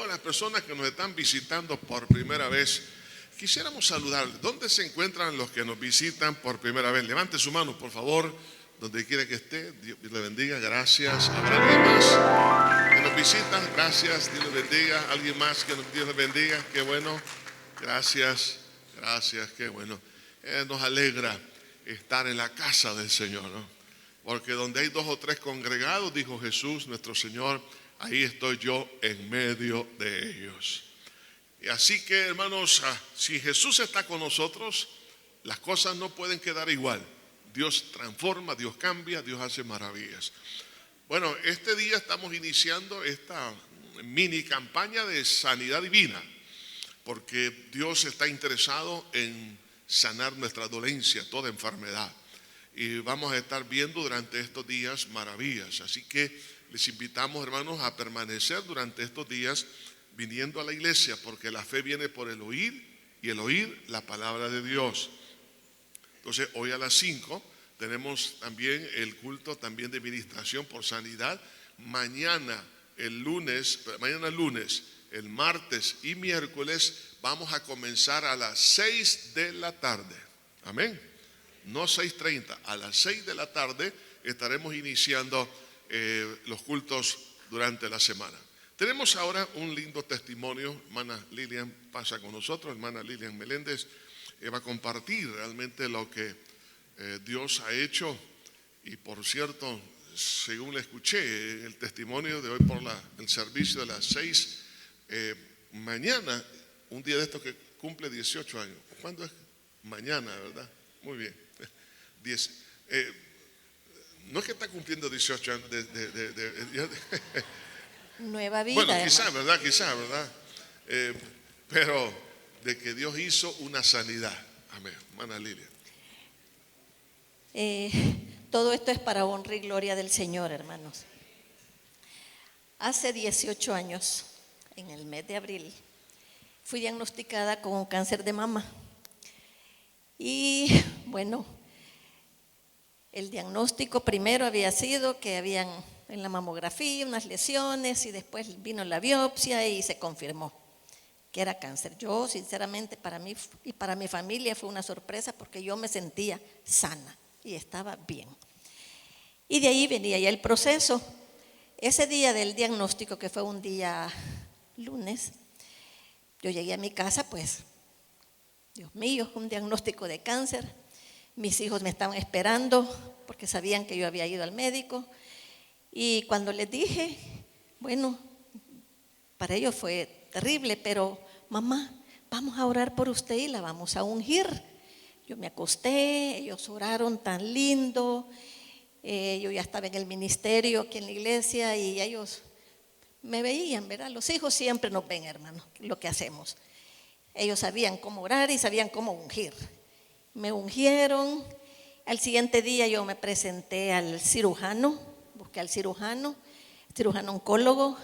las personas que nos están visitando por primera vez, quisiéramos saludarles. ¿Dónde se encuentran los que nos visitan por primera vez? Levante su mano, por favor, donde quiera que esté. Dios le bendiga, gracias. ¿Habrá alguien más que nos visita? Gracias, Dios le bendiga. ¿Alguien más que Dios le bendiga? Qué bueno, gracias, qué bueno. Nos alegra estar en la casa del Señor, ¿no? Porque donde hay 2 o 3 congregados, dijo Jesús, nuestro Señor, ahí estoy yo en medio de ellos. Y así que, hermanos, si Jesús está con nosotros, las cosas no pueden quedar igual. Dios transforma, Dios cambia, Dios hace maravillas. Bueno, este día estamos iniciando esta mini campaña de sanidad divina, porque Dios está interesado en sanar nuestra dolencia, toda enfermedad. Y vamos a estar viendo durante estos días maravillas. Así que les invitamos, hermanos, a permanecer durante estos días viniendo a la iglesia, porque la fe viene por el oír y el oír la palabra de Dios. Entonces, hoy a las 5 tenemos también el culto también de ministración por sanidad. Mañana lunes, el martes y miércoles vamos a comenzar a las 6 de la tarde. Amén. No 6:30, a las 6 de la tarde estaremos iniciando los cultos durante la semana. Tenemos ahora un lindo testimonio. Hermana Lilian pasa con nosotros, hermana Lilian Meléndez va a compartir realmente lo que Dios ha hecho. Y por cierto, según le escuché el testimonio de hoy por el servicio de las 6, mañana, un día de estos que cumple 18 años. ¿Cuándo es? Mañana, ¿verdad? Muy bien. No es que está cumpliendo 18 años nueva vida. Bueno, quizás, ¿verdad? Pero de que Dios hizo una sanidad. Amén. Hermana Lilia. Todo esto es para honra y gloria del Señor, hermanos. Hace 18 años, en el mes de abril, fui diagnosticada con un cáncer de mama. Y bueno, el diagnóstico primero había sido que habían en la mamografía unas lesiones y después vino la biopsia y se confirmó que era cáncer. Yo, sinceramente, para mí y para mi familia fue una sorpresa porque yo me sentía sana y estaba bien. Y de ahí venía ya el proceso. Ese día del diagnóstico, que fue un día lunes, yo llegué a mi casa, pues, Dios mío, un diagnóstico de cáncer. Mis hijos me estaban esperando porque sabían que yo había ido al médico. Y cuando les dije, bueno, para ellos fue terrible, pero mamá, vamos a orar por usted y la vamos a ungir. Yo me acosté, ellos oraron tan lindo. Yo ya estaba en el ministerio aquí en la iglesia y ellos me veían, ¿verdad? Los hijos siempre nos ven, hermano, lo que hacemos. Ellos sabían cómo orar y sabían cómo ungir. Me ungieron. Al siguiente día yo me presenté al cirujano, busqué al cirujano oncólogo,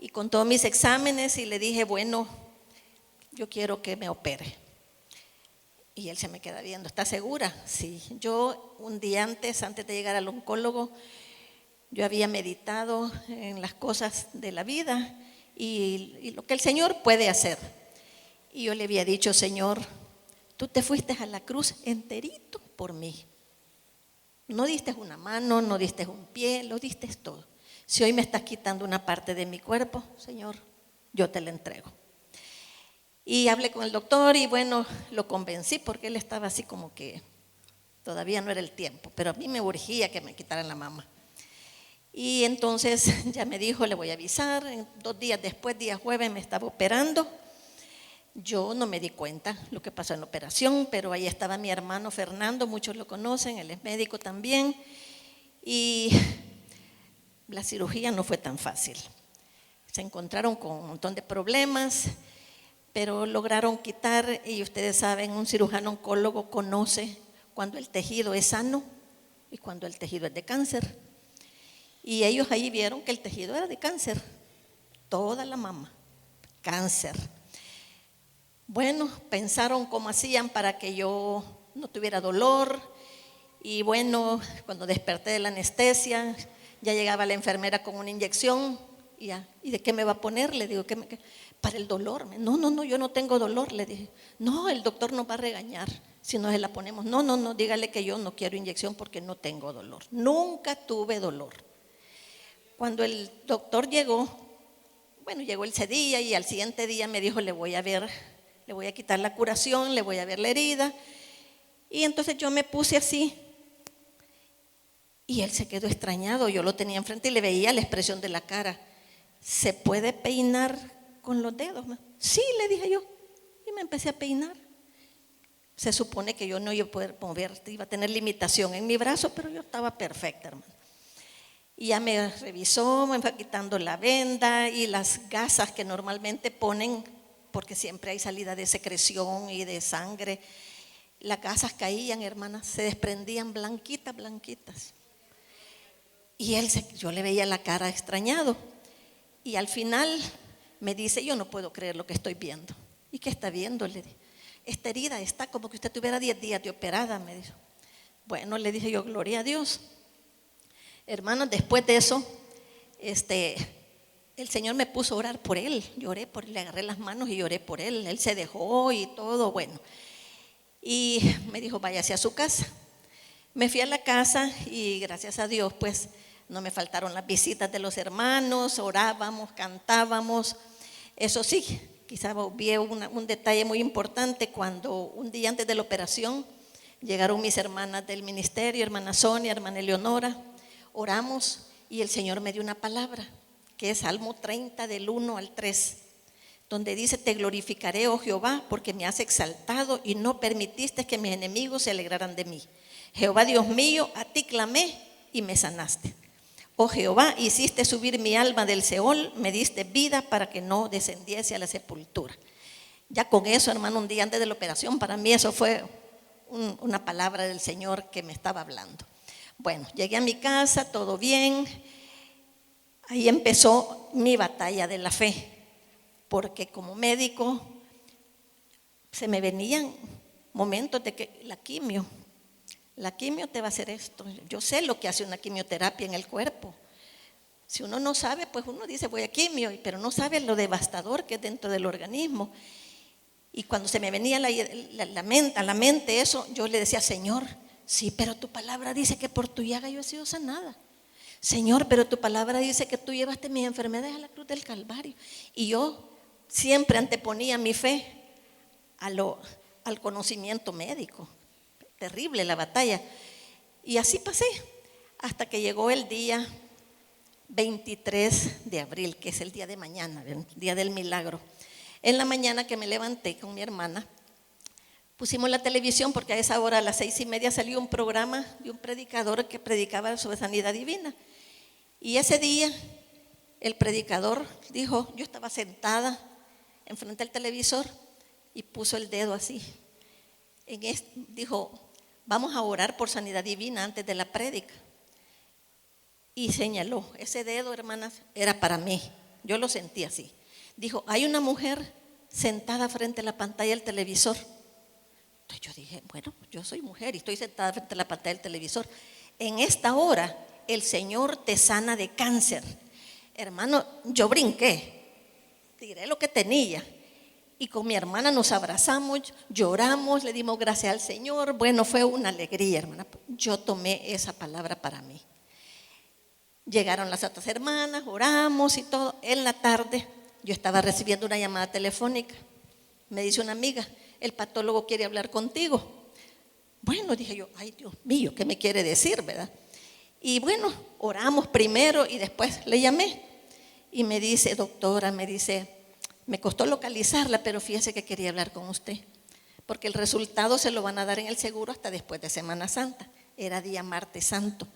y con todos mis exámenes, y le dije, bueno, yo quiero que me opere. Y él se me queda viendo, ¿está segura? Sí. Yo un día antes de llegar al oncólogo, yo había meditado en las cosas de la vida y lo que el Señor puede hacer. Y yo le había dicho, Señor, tú te fuiste a la cruz enterito por mí. No diste una mano, no diste un pie, lo diste todo. Si hoy me estás quitando una parte de mi cuerpo, Señor, yo te la entrego. Y hablé con el doctor y bueno, lo convencí porque él estaba así como que todavía no era el tiempo, pero a mí me urgía que me quitaran la mama. Y entonces ya me dijo, le voy a avisar. 2 días después, día jueves, me estaba operando. Yo no me di cuenta lo que pasó en la operación, pero ahí estaba mi hermano Fernando, muchos lo conocen, él es médico también. Y la cirugía no fue tan fácil. Se encontraron con un montón de problemas, pero lograron quitar, y ustedes saben, un cirujano oncólogo conoce cuando el tejido es sano y cuando el tejido es de cáncer. Y ellos ahí vieron que el tejido era de cáncer, toda la mama, cáncer. Bueno, pensaron cómo hacían para que yo no tuviera dolor. Y bueno, cuando desperté de la anestesia, ya llegaba la enfermera con una inyección ¿Y de qué me va a poner? Le digo, para el dolor. No, yo no tengo dolor, le dije. No, el doctor nos va a regañar si no se la ponemos. No, dígale que yo no quiero inyección porque no tengo dolor. Nunca tuve dolor. Cuando el doctor llegó ese día y al siguiente día me dijo, le voy a quitar la curación, le voy a ver la herida. Y entonces yo me puse así y él se quedó extrañado. Yo lo tenía enfrente y le veía la expresión de la cara. ¿Se puede peinar con los dedos? Sí, le dije yo. Y me empecé a peinar. Se supone que yo no iba a poder mover, iba a tener limitación en mi brazo, pero yo estaba perfecta, hermano. Y ya me revisó, me fue quitando la venda y las gasas que normalmente ponen, porque siempre hay salida de secreción y de sangre. Las gasas caían, hermanas, se desprendían blanquitas. Y yo le veía la cara extrañado. Y al final me dice, yo no puedo creer lo que estoy viendo. ¿Y qué está viendo? Le dije, esta herida está como que usted tuviera 10 días de operada, me dijo. Bueno, le dije yo, gloria a Dios. Hermanos, después de eso, el Señor me puso a orar por él. Lloré por él, le agarré las manos y lloré por él. Él se dejó y todo, bueno. Y me dijo, váyase a su casa. Me fui a la casa y gracias a Dios, pues, no me faltaron las visitas de los hermanos, orábamos, cantábamos. Eso sí, quizá vi un detalle muy importante cuando un día antes de la operación llegaron mis hermanas del ministerio, hermana Sonia, hermana Eleonora. Oramos y el Señor me dio una palabra, que es Salmo 30 del 1 al 3, donde dice, te glorificaré, oh Jehová, porque me has exaltado y no permitiste que mis enemigos se alegraran de mí. Jehová Dios mío, a ti clamé y me sanaste. Oh Jehová, hiciste subir mi alma del Seol, me diste vida para que no descendiese a la sepultura. Ya con eso, hermano, un día antes de la operación, para mí eso fue una palabra del Señor que me estaba hablando. Bueno, llegué a mi casa, todo bien. Ahí empezó mi batalla de la fe, porque como médico se me venían momentos de que la quimio te va a hacer esto. Yo sé lo que hace una quimioterapia en el cuerpo. Si uno no sabe, pues uno dice voy a quimio, pero no sabe lo devastador que es dentro del organismo. Y cuando se me venía a la mente eso, yo le decía, Señor, sí, pero tu palabra dice que por tu llaga yo he sido sanada. Señor, pero tu palabra dice que tú llevaste mis enfermedades a la cruz del Calvario. Y yo siempre anteponía mi fe al conocimiento médico. Terrible la batalla. Y así pasé hasta que llegó el día 23 de abril, que es el día de mañana, el día del milagro. En la mañana que me levanté con mi hermana, pusimos la televisión porque a esa hora, a las 6:30, salió un programa de un predicador que predicaba sobre sanidad divina. Y ese día el predicador dijo, yo estaba sentada enfrente del televisor y puso el dedo así. Dijo, vamos a orar por sanidad divina antes de la prédica. Y señaló, ese dedo, hermanas, era para mí. Yo lo sentí así. Dijo, hay una mujer sentada frente a la pantalla del televisor. Entonces yo dije, bueno, yo soy mujer y estoy sentada frente a la pantalla del televisor. En esta hora el Señor te sana de cáncer. Hermano, yo brinqué, tiré lo que tenía y con mi hermana nos abrazamos, lloramos, le dimos gracias al Señor. Bueno, fue una alegría, hermana. Yo tomé esa palabra para mí. Llegaron las otras hermanas, oramos y todo. En la tarde yo estaba recibiendo una llamada telefónica. Me dice una amiga, el patólogo quiere hablar contigo. Bueno, dije yo, ay Dios mío, ¿qué me quiere decir, verdad? Y bueno, oramos primero y después le llamé. Y me dice, doctora, me costó localizarla, pero fíjese que quería hablar con usted. Porque el resultado se lo van a dar en el seguro hasta después de Semana Santa. Era día martes santo.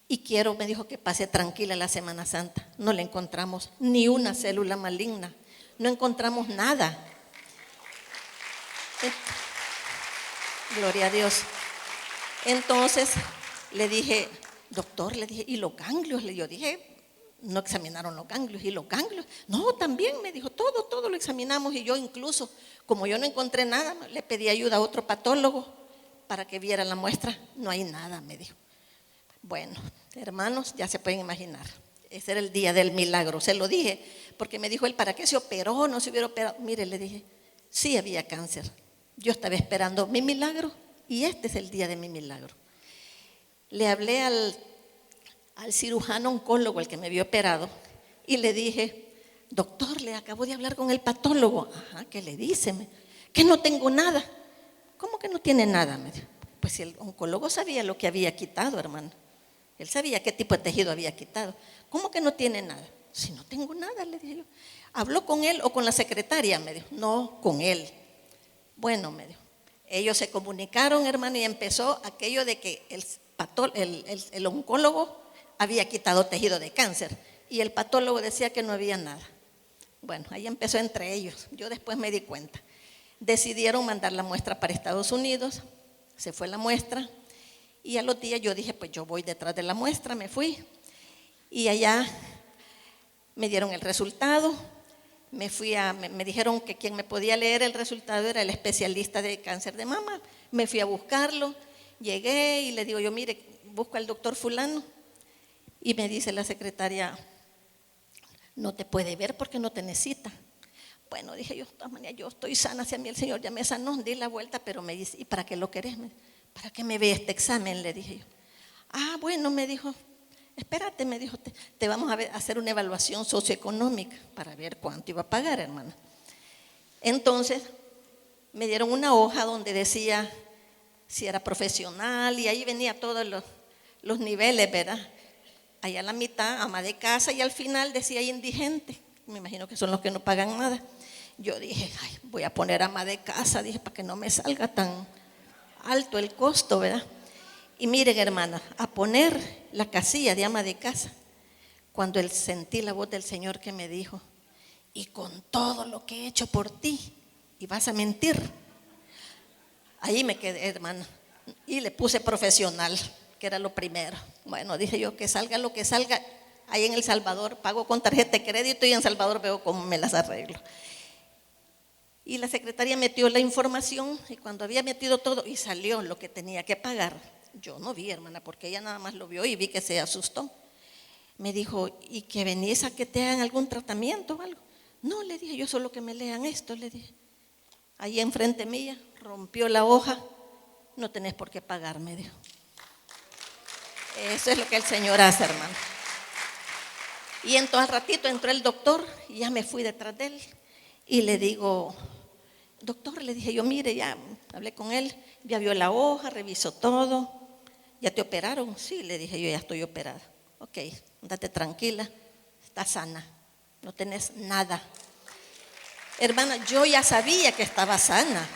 Y me dijo que pase tranquila la Semana Santa. No le encontramos ni una célula maligna. No encontramos nada. Gloria a Dios. Entonces le dije, doctor, ¿y los ganglios? Yo dije, no examinaron los ganglios. ¿Y los ganglios? No, también me dijo, todo lo examinamos. Y yo incluso, como yo no encontré nada, le pedí ayuda a otro patólogo para que viera la muestra. No hay nada, me dijo. Bueno, hermanos, ya se pueden imaginar. ese era el día del milagro. Se lo dije, porque me dijo él, ¿para qué se operó? No se hubiera operado. Mire, le dije, sí había cáncer. Yo estaba esperando mi milagro y este es el día de mi milagro. Le hablé al cirujano oncólogo, el que me había operado, y le dije, doctor, le acabo de hablar con el patólogo. Ajá, ¿qué le dice? Que no tengo nada. ¿Cómo que no tiene nada? Me dijo. Pues si el oncólogo sabía lo que había quitado, hermano. Él sabía qué tipo de tejido había quitado. ¿Cómo que no tiene nada? Si no tengo nada, le dije yo. ¿Habló con él o con la secretaria? Me dijo, no, con él. Bueno, me dijo. Ellos se comunicaron, hermano, y empezó aquello de que el oncólogo había quitado tejido de cáncer y el patólogo decía que no había nada. Bueno, ahí empezó entre ellos. Yo después me di cuenta. Decidieron mandar la muestra para Estados Unidos. Se fue la muestra. Y a los días yo dije, pues yo voy detrás de la muestra, me fui. Y allá me dieron el resultado. Me dijeron que quien me podía leer el resultado era el especialista de cáncer de mama. Me fui a buscarlo. Llegué y le digo yo, mire, busco al doctor fulano. Y me dice la secretaria, no te puede ver porque no tenés cita. Bueno, dije yo, de todas maneras, yo estoy sana, si a mí el Señor ya me sanó, di la vuelta, pero me dice, ¿y para qué lo querés? ¿Para qué me ve este examen? Le dije yo. Ah, bueno, me dijo, espérate, me dijo, te vamos a hacer una evaluación socioeconómica para ver cuánto iba a pagar, hermana. Entonces, me dieron una hoja donde decía si era profesional y ahí venía todos los niveles, ¿verdad? Allá a la mitad, ama de casa, y al final decía indigente. Me imagino que son los que no pagan nada. Yo dije, ay, voy a poner ama de casa, dije, para que no me salga tan alto el costo, ¿verdad? Y miren, hermana, a poner la casilla de ama de casa, cuando sentí la voz del Señor que me dijo, y con todo lo que he hecho por ti, y vas a mentir. Ahí me quedé, hermana, y le puse profesional, que era lo primero. Bueno, dije yo, que salga lo que salga. Ahí en El Salvador pago con tarjeta de crédito y en Salvador veo cómo me las arreglo. Y la secretaria metió la información y cuando había metido todo y salió lo que tenía que pagar, yo no vi, hermana, porque ella nada más lo vio y vi que se asustó. Me dijo, ¿y que venís a que te hagan algún tratamiento o algo? No, le dije, yo solo que me lean esto, le dije. Ahí enfrente mía, rompió la hoja, no tenés por qué pagar, me dijo. Eso es lo que el Señor hace, hermano. Y entonces al ratito entró el doctor y ya me fui detrás de él y le digo, doctor, le dije yo, mire, ya hablé con él, ya vio la hoja, revisó todo, ¿ya te operaron? Sí, le dije yo, ya estoy operada. Ok, andate tranquila, estás sana, no tenés nada. Hermana, yo ya sabía que estaba sana,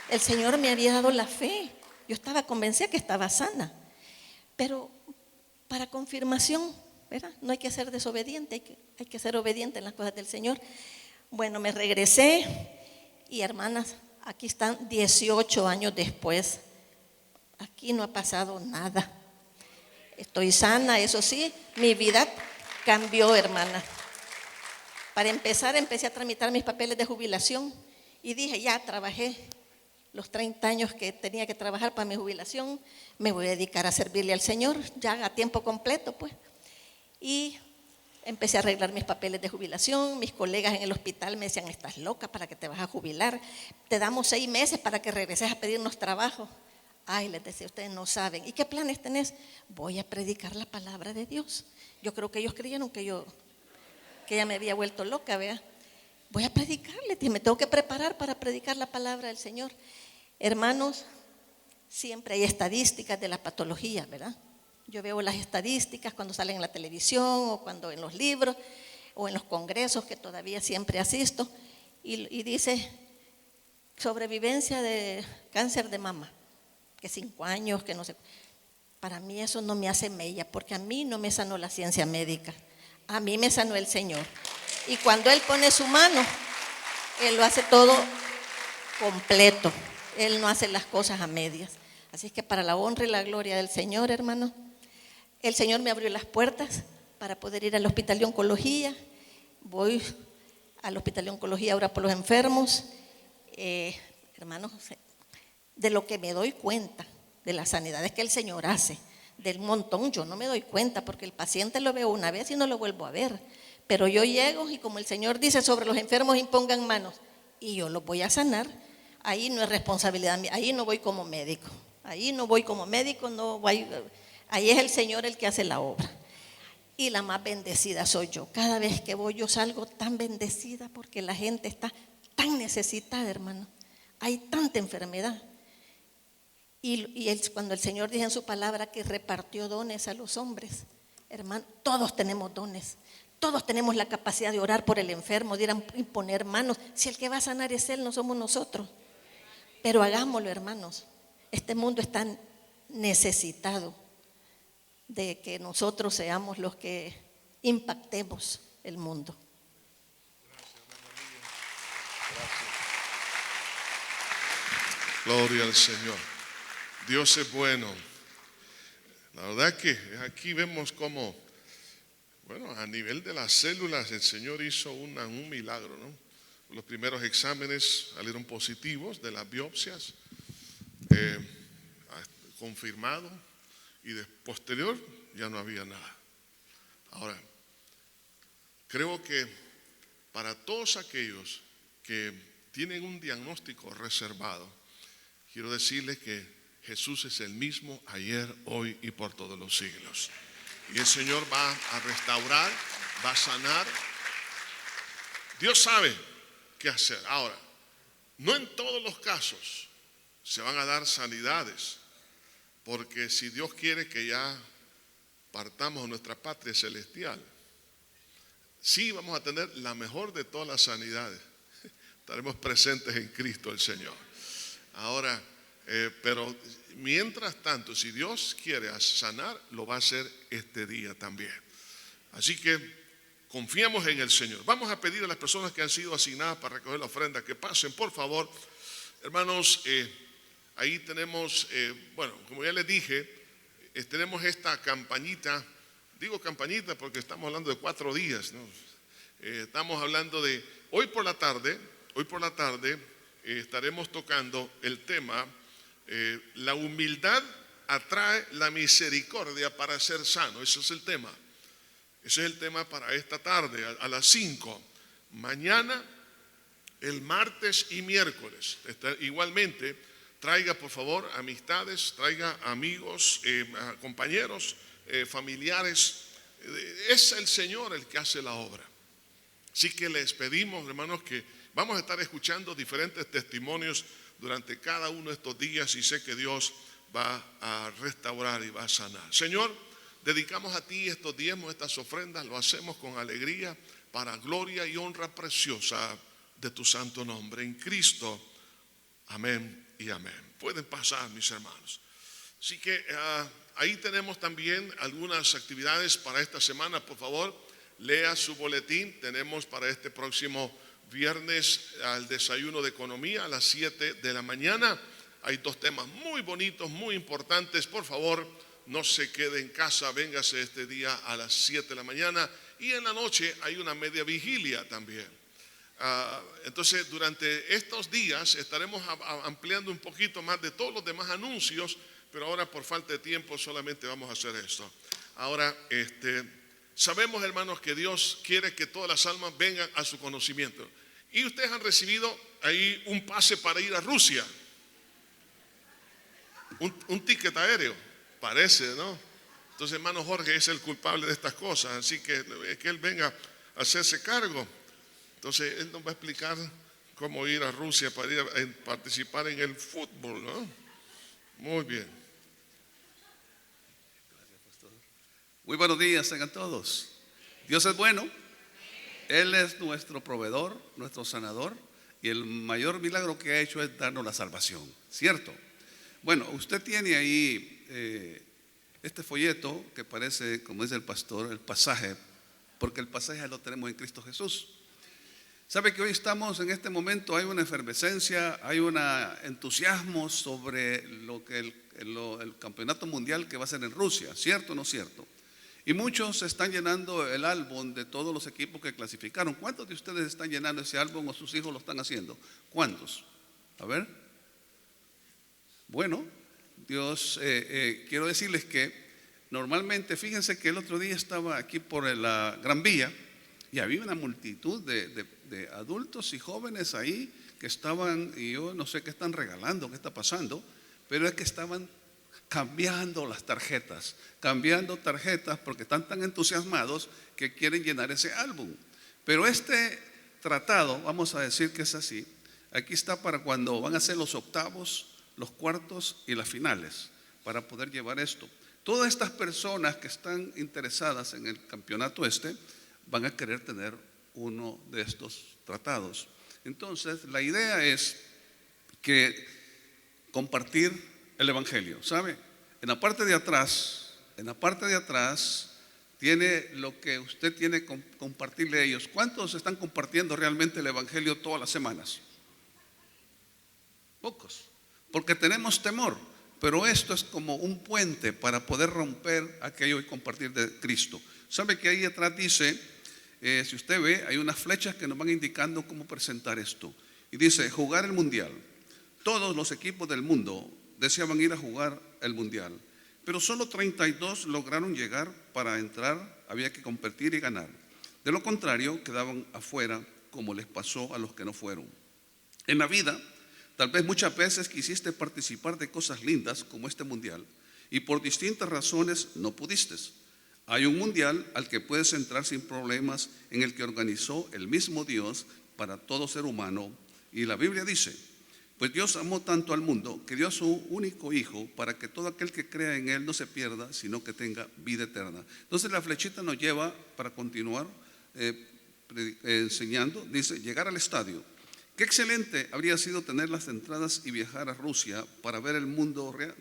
el Señor me había dado la fe, yo estaba convencida que estaba sana, pero para confirmación, ¿verdad? No hay que ser desobediente, hay que ser obediente en las cosas del Señor. Bueno, me regresé y hermanas, aquí están 18 años después. Aquí no ha pasado nada. Estoy sana, eso sí, mi vida cambió, hermana. Para empezar, empecé a tramitar mis papeles de jubilación y dije, ya trabajé los 30 años que tenía que trabajar para mi jubilación, me voy a dedicar a servirle al Señor, ya a tiempo completo, pues. Y empecé a arreglar mis papeles de jubilación. Mis colegas en el hospital me decían, estás loca, ¿para qué te vas a jubilar? Te damos 6 meses para que regreses a pedirnos trabajo. Ay, les decía, ustedes no saben. ¿Y qué planes tenés? Voy a predicar la palabra de Dios. Yo creo que ellos creyeron que ya me había vuelto loca, ¿verdad? Voy a predicarle, me tengo que preparar para predicar la palabra del Señor. Hermanos, siempre hay estadísticas de la patología, ¿verdad? Yo veo las estadísticas cuando salen en la televisión o cuando en los libros o en los congresos que todavía siempre asisto y dice sobrevivencia de cáncer de mama, que 5 años, que no sé. Para mí eso no me hace mella porque a mí no me sanó la ciencia médica, a mí me sanó el Señor. Y cuando Él pone su mano, Él lo hace todo completo, Él no hace las cosas a medias. Así es que para la honra y la gloria del Señor, hermano, el Señor me abrió las puertas para poder ir al hospital de oncología. Voy al hospital de oncología ahora por los enfermos. Hermanos, de lo que me doy cuenta, de las sanidades que el Señor hace, del montón, yo no me doy cuenta porque el paciente lo veo una vez y no lo vuelvo a ver. Pero yo llego y como el Señor dice, sobre los enfermos impongan manos y yo los voy a sanar. Ahí no es responsabilidad mía, ahí no voy como médico. Ahí no voy como médico, no voy, ahí es el Señor el que hace la obra. Y la más bendecida soy yo. Cada vez que voy yo salgo tan bendecida porque la gente está tan necesitada, hermano. Hay tanta enfermedad. Cuando el Señor dice en su palabra que repartió dones a los hombres, hermano, todos tenemos dones. Todos tenemos la capacidad de orar por el enfermo, de ir a imponer manos. Si el que va a sanar es Él, no somos nosotros. Pero hagámoslo, hermanos. Este mundo está necesitado de que nosotros seamos los que impactemos el mundo. Gracias. Gloria al Señor. Dios es bueno. La verdad que aquí vemos cómo, bueno, a nivel de las células el Señor hizo un milagro, ¿no? Los primeros exámenes salieron positivos de las biopsias, confirmado, y de posterior ya no había nada. Ahora, creo que para todos aquellos que tienen un diagnóstico reservado, quiero decirles que Jesús es el mismo ayer, hoy y por todos los siglos. Y el Señor va a restaurar, va a sanar. Dios sabe qué hacer. Ahora, no en todos los casos se van a dar sanidades, porque si Dios quiere que ya partamos a nuestra patria celestial, sí vamos a tener la mejor de todas las sanidades. Estaremos presentes en Cristo el Señor. Ahora, pero mientras tanto, si Dios quiere sanar, lo va a hacer este día también. Así que confiamos en el Señor. Vamos a pedir a las personas que han sido asignadas para recoger la ofrenda que pasen, por favor. Hermanos, ahí tenemos, bueno, como ya les dije, tenemos esta campañita. Digo campañita porque estamos hablando de 4 días, ¿no? Estamos hablando de hoy por la tarde estaremos tocando el tema la humildad atrae la misericordia para ser sano. Ese es el tema. Ese es el tema para esta tarde a las 5. Mañana, el martes y miércoles. Igualmente, traiga por favor amistades, traiga amigos, compañeros, familiares. Es el Señor el que hace la obra. Así que les pedimos, hermanos, que vamos a estar escuchando diferentes testimonios durante cada uno de estos días y sé que Dios va a restaurar y va a sanar. Señor, dedicamos a ti estos diezmos, estas ofrendas, lo hacemos con alegría para gloria y honra preciosa de tu santo nombre. En Cristo, amén y amén. Pueden pasar, mis hermanos. Así que ahí tenemos también algunas actividades para esta semana. Por favor, lea su boletín. Tenemos para este próximo viernes al desayuno de economía a las 7 de la mañana. Hay 2 temas muy bonitos, muy importantes. Por favor, no se quede en casa, véngase este día a las 7 de la mañana. Y en la noche hay una media vigilia también. Entonces, durante estos días estaremos ampliando un poquito más de todos los demás anuncios, pero ahora por falta de tiempo solamente vamos a hacer esto. Ahora, sabemos, hermanos, que Dios quiere que todas las almas vengan a su conocimiento. Y ustedes han recibido ahí un pase para ir a Rusia. Un ticket aéreo, parece, ¿no? Entonces, hermano Jorge es el culpable de estas cosas, así que él venga a hacerse cargo. Entonces, él nos va a explicar cómo ir a Rusia para ir a participar en el fútbol, ¿no? Muy bien. Muy buenos días, tengan todos. Dios es bueno. Él es nuestro proveedor, nuestro sanador, y el mayor milagro que ha hecho es darnos la salvación, ¿cierto? Bueno, usted tiene ahí este folleto que parece, como dice el pastor, el pasaje, porque el pasaje lo tenemos en Cristo Jesús. ¿Sabe que hoy estamos en este momento? Hay una efervescencia, hay un entusiasmo sobre lo que el campeonato mundial que va a ser en Rusia, ¿cierto o no cierto? Y muchos están llenando el álbum de todos los equipos que clasificaron. ¿Cuántos de ustedes están llenando ese álbum o sus hijos lo están haciendo? ¿Cuántos? A ver. Bueno, Dios, quiero decirles que normalmente, fíjense que el otro día estaba aquí por la Gran Vía y había una multitud de adultos y jóvenes ahí que estaban, y yo no sé qué están regalando, qué está pasando, pero es que estaban cambiando las tarjetas, porque están tan entusiasmados que quieren llenar ese álbum. Pero este tratado, vamos a decir que es así, aquí está para cuando van a ser los octavos, los cuartos y las finales, para poder llevar esto. Todas estas personas que están interesadas en el campeonato van a querer tener uno de estos tratados. Entonces, la idea es que compartir el evangelio, ¿sabe? En la parte de atrás tiene lo que usted tiene que compartirle a ellos. ¿Cuántos están compartiendo realmente el evangelio todas las semanas? Pocos, porque tenemos temor, pero esto es como un puente para poder romper aquello y compartir de Cristo. ¿Sabe que ahí atrás dice, si usted ve, hay unas flechas que nos van indicando cómo presentar esto? Y dice, jugar el mundial. Todos los equipos del mundo deseaban ir a jugar el mundial, pero solo 32 lograron llegar. Para entrar había que competir y ganar. De lo contrario, quedaban afuera, como les pasó a los que no fueron. En la vida, tal vez muchas veces quisiste participar de cosas lindas como este mundial y por distintas razones no pudiste. Hay un mundial al que puedes entrar sin problemas, en el que organizó el mismo Dios para todo ser humano, y la Biblia dice, pues Dios amó tanto al mundo que dio a su único hijo para que todo aquel que crea en él no se pierda, sino que tenga vida eterna. Entonces la flechita nos lleva, para continuar enseñando, dice, llegar al estadio. Qué excelente habría sido tener las entradas y viajar a Rusia para ver el mundial.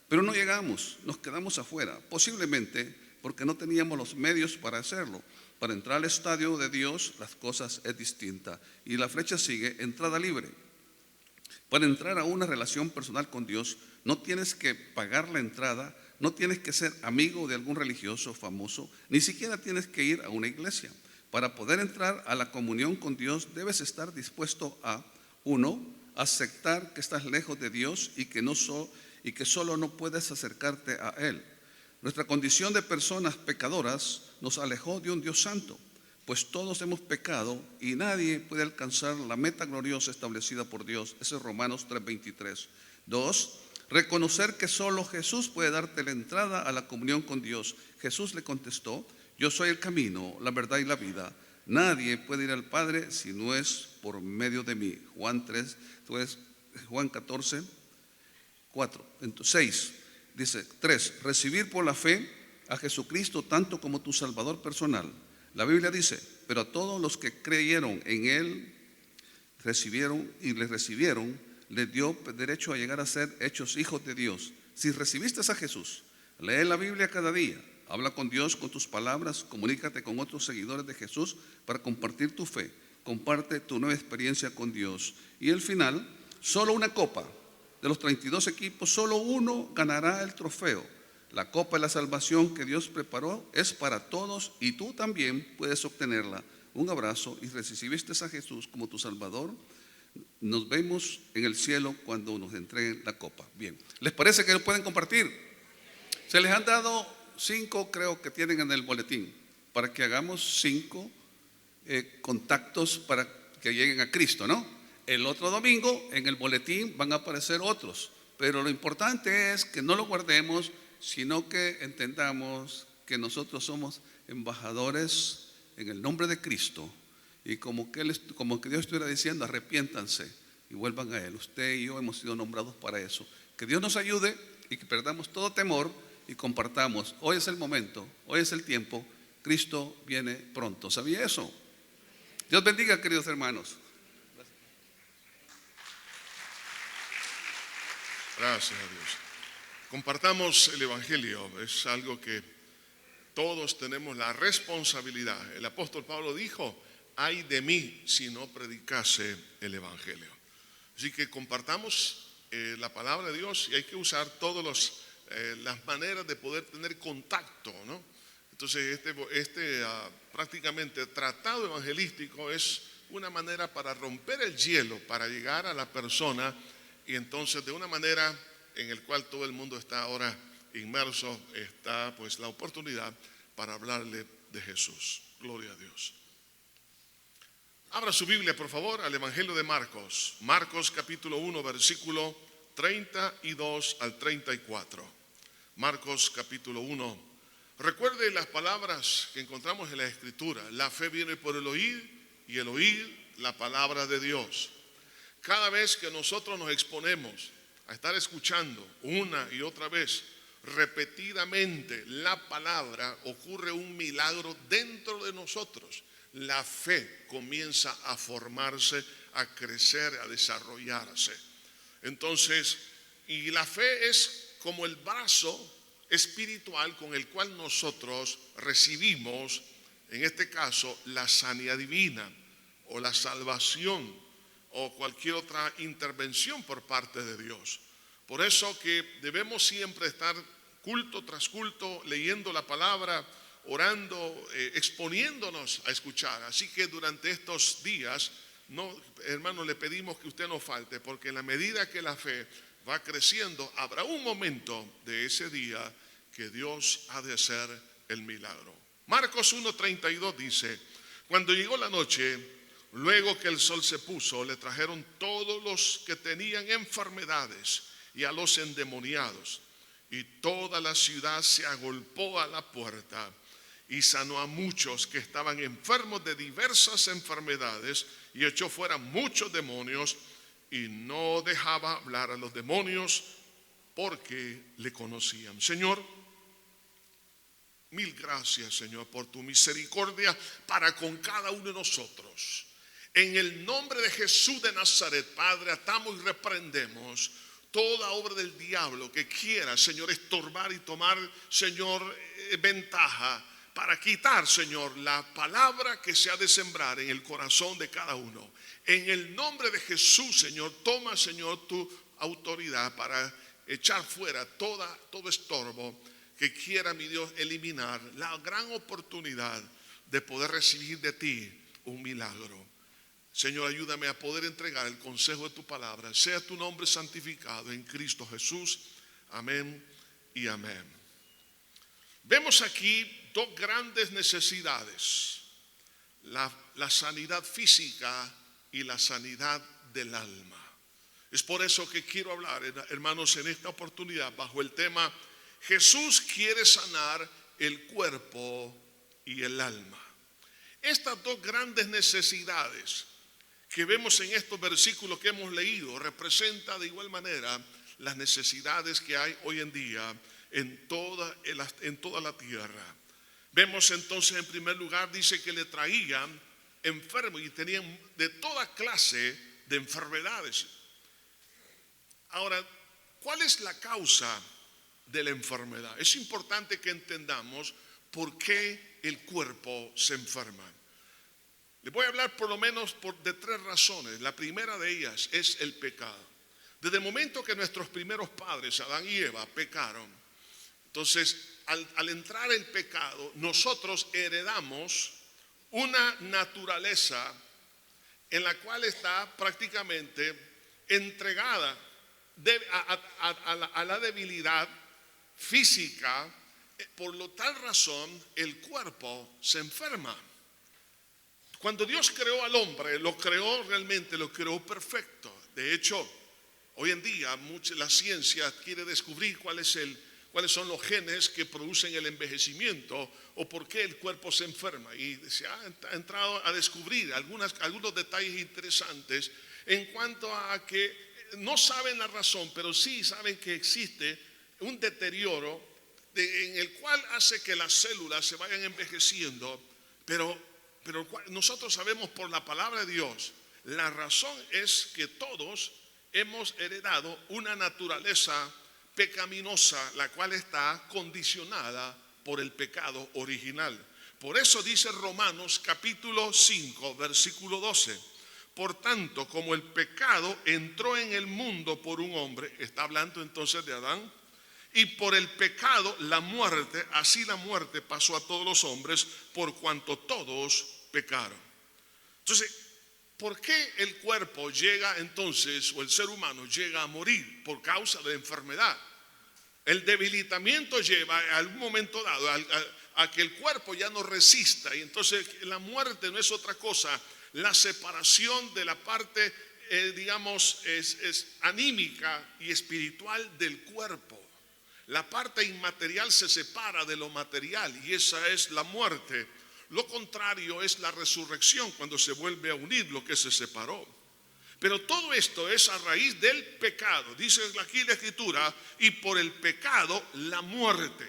Pero no llegamos, nos quedamos afuera, posiblemente porque no teníamos los medios para hacerlo. Para entrar al estadio de Dios, las cosas es distinta. Y la flecha sigue, entrada libre. Para entrar a una relación personal con Dios, no tienes que pagar la entrada, no tienes que ser amigo de algún religioso famoso, ni siquiera tienes que ir a una iglesia. Para poder entrar a la comunión con Dios, debes estar dispuesto a, uno, aceptar que estás lejos de Dios y que solo no puedes acercarte a Él. Nuestra condición de personas pecadoras nos alejó de un Dios santo, pues todos hemos pecado y nadie puede alcanzar la meta gloriosa establecida por Dios. Ese es Romanos 3:23. 2. Reconocer que solo Jesús puede darte la entrada a la comunión con Dios. Jesús le contestó, yo soy el camino, la verdad y la vida. Nadie puede ir al Padre si no es por medio de mí. Juan 14, 4. 6. Dice 3, recibir por la fe a Jesucristo tanto como tu Salvador personal. La Biblia dice, pero a todos los que creyeron en Él, les dio derecho a llegar a ser hechos hijos de Dios. Si recibiste a Jesús, lee la Biblia cada día, habla con Dios con tus palabras, comunícate con otros seguidores de Jesús para compartir tu fe, comparte tu nueva experiencia con Dios. Y al final, solo una copa. De los 32 equipos, solo uno ganará el trofeo. La copa de la salvación que Dios preparó es para todos y tú también puedes obtenerla. Un abrazo y recibiste a Jesús como tu Salvador. Nos vemos en el cielo cuando nos entreguen la copa. Bien, ¿les parece que lo pueden compartir? Se les han dado 5, creo que tienen en el boletín, para que hagamos 5 contactos para que lleguen a Cristo, ¿no? El otro domingo en el boletín van a aparecer otros, pero lo importante es que no lo guardemos, sino que entendamos que nosotros somos embajadores en el nombre de Cristo y como que Dios estuviera diciendo, arrepiéntanse y vuelvan a Él. Usted y yo hemos sido nombrados para eso. Que Dios nos ayude y que perdamos todo temor y compartamos. Hoy es el momento, hoy es el tiempo, Cristo viene pronto. ¿Sabía eso? Dios bendiga, queridos hermanos. Gracias a Dios. Compartamos el Evangelio, es algo que todos tenemos la responsabilidad. El apóstol Pablo dijo, ay de mí si no predicase el Evangelio. Así que compartamos la palabra de Dios y hay que usar todas las maneras de poder tener contacto, ¿no? Entonces prácticamente tratado evangelístico es una manera para romper el hielo, para llegar a la persona. Y entonces de una manera en la cual todo el mundo está ahora inmersos está pues la oportunidad para hablarle de Jesús. Gloria a Dios. Abra su Biblia, por favor, al Evangelio de Marcos. Marcos capítulo 1, versículo 32 al 34. Marcos capítulo 1. Recuerde las palabras que encontramos en la Escritura. La fe viene por el oír y el oír la palabra de Dios. Cada vez que nosotros nos exponemos a estar escuchando una y otra vez repetidamente la palabra, ocurre un milagro dentro de nosotros. La fe comienza a formarse, a crecer, a desarrollarse. Entonces, y la fe es como el brazo espiritual con el cual nosotros recibimos, en este caso, la sanidad divina o la salvación o cualquier otra intervención por parte de Dios. Por eso que debemos siempre estar culto tras culto leyendo la palabra, orando, exponiéndonos a escuchar. Así que durante estos días, hermanos, le pedimos que usted no falte, porque en la medida que la fe va creciendo, habrá un momento de ese día que Dios ha de hacer el milagro. Marcos 1:32 dice: cuando llegó la noche, luego que el sol se puso, le trajeron todos los que tenían enfermedades y a los endemoniados, y toda la ciudad se agolpó a la puerta, y sanó a muchos que estaban enfermos de diversas enfermedades, y echó fuera muchos demonios, y no dejaba hablar a los demonios porque le conocían. Señor, mil gracias, Señor, por tu misericordia para con cada uno de nosotros. En el nombre de Jesús de Nazaret, Padre, atamos y reprendemos toda obra del diablo que quiera, Señor, estorbar y tomar, Señor, ventaja para quitar, Señor, la palabra que se ha de sembrar en el corazón de cada uno. En el nombre de Jesús, Señor, toma, Señor, tu autoridad para echar fuera todo estorbo que quiera, mi Dios, eliminar la gran oportunidad de poder recibir de ti un milagro. Señor, ayúdame a poder entregar el consejo de tu palabra. Sea tu nombre santificado en Cristo Jesús. Amén y amén. Vemos aquí dos grandes necesidades: la sanidad física y la sanidad del alma. Es por eso que quiero hablar, hermanos, en esta oportunidad bajo el tema: Jesús quiere sanar el cuerpo y el alma. Estas dos grandes necesidades que vemos en estos versículos que hemos leído representa de igual manera las necesidades que hay hoy en día en toda la tierra. Vemos entonces, en primer lugar, dice que le traían enfermos y tenían de toda clase de enfermedades. Ahora, ¿cuál es la causa de la enfermedad? Es importante que entendamos por qué el cuerpo se enferma. Les voy a hablar por lo menos de tres razones. La primera de ellas es el pecado. Desde el momento que nuestros primeros padres, Adán y Eva, pecaron, entonces al entrar el pecado, nosotros heredamos una naturaleza en la cual está prácticamente entregada a la debilidad física. Por lo tal razón el cuerpo se enferma. Cuando Dios creó al hombre, lo creó perfecto. De hecho, hoy en día la ciencia quiere descubrir cuáles son los genes que producen el envejecimiento o por qué el cuerpo se enferma. Y se ha entrado a descubrir algunos detalles interesantes en cuanto a que no saben la razón, pero sí saben que existe un deterioro en el cual hace que las células se vayan envejeciendo, pero nosotros sabemos por la palabra de Dios, la razón es que todos hemos heredado una naturaleza pecaminosa, la cual está condicionada por el pecado original. Por eso dice Romanos capítulo 5, versículo 12: por tanto, como el pecado entró en el mundo por un hombre, está hablando entonces de Adán, y por el pecado la muerte, así la muerte pasó a todos los hombres por cuanto todos pecaron. Entonces, ¿por qué el cuerpo llega entonces, o el ser humano llega a morir? Por causa de enfermedad. El debilitamiento lleva a algún momento dado a que el cuerpo ya no resista, y entonces la muerte no es otra cosa, la separación de la parte, digamos, es anímica y espiritual del cuerpo. La parte inmaterial se separa de lo material y esa es la muerte. Lo contrario es la resurrección, cuando se vuelve a unir lo que se separó. Pero todo esto es a raíz del pecado. Dice aquí la Escritura, y por el pecado la muerte.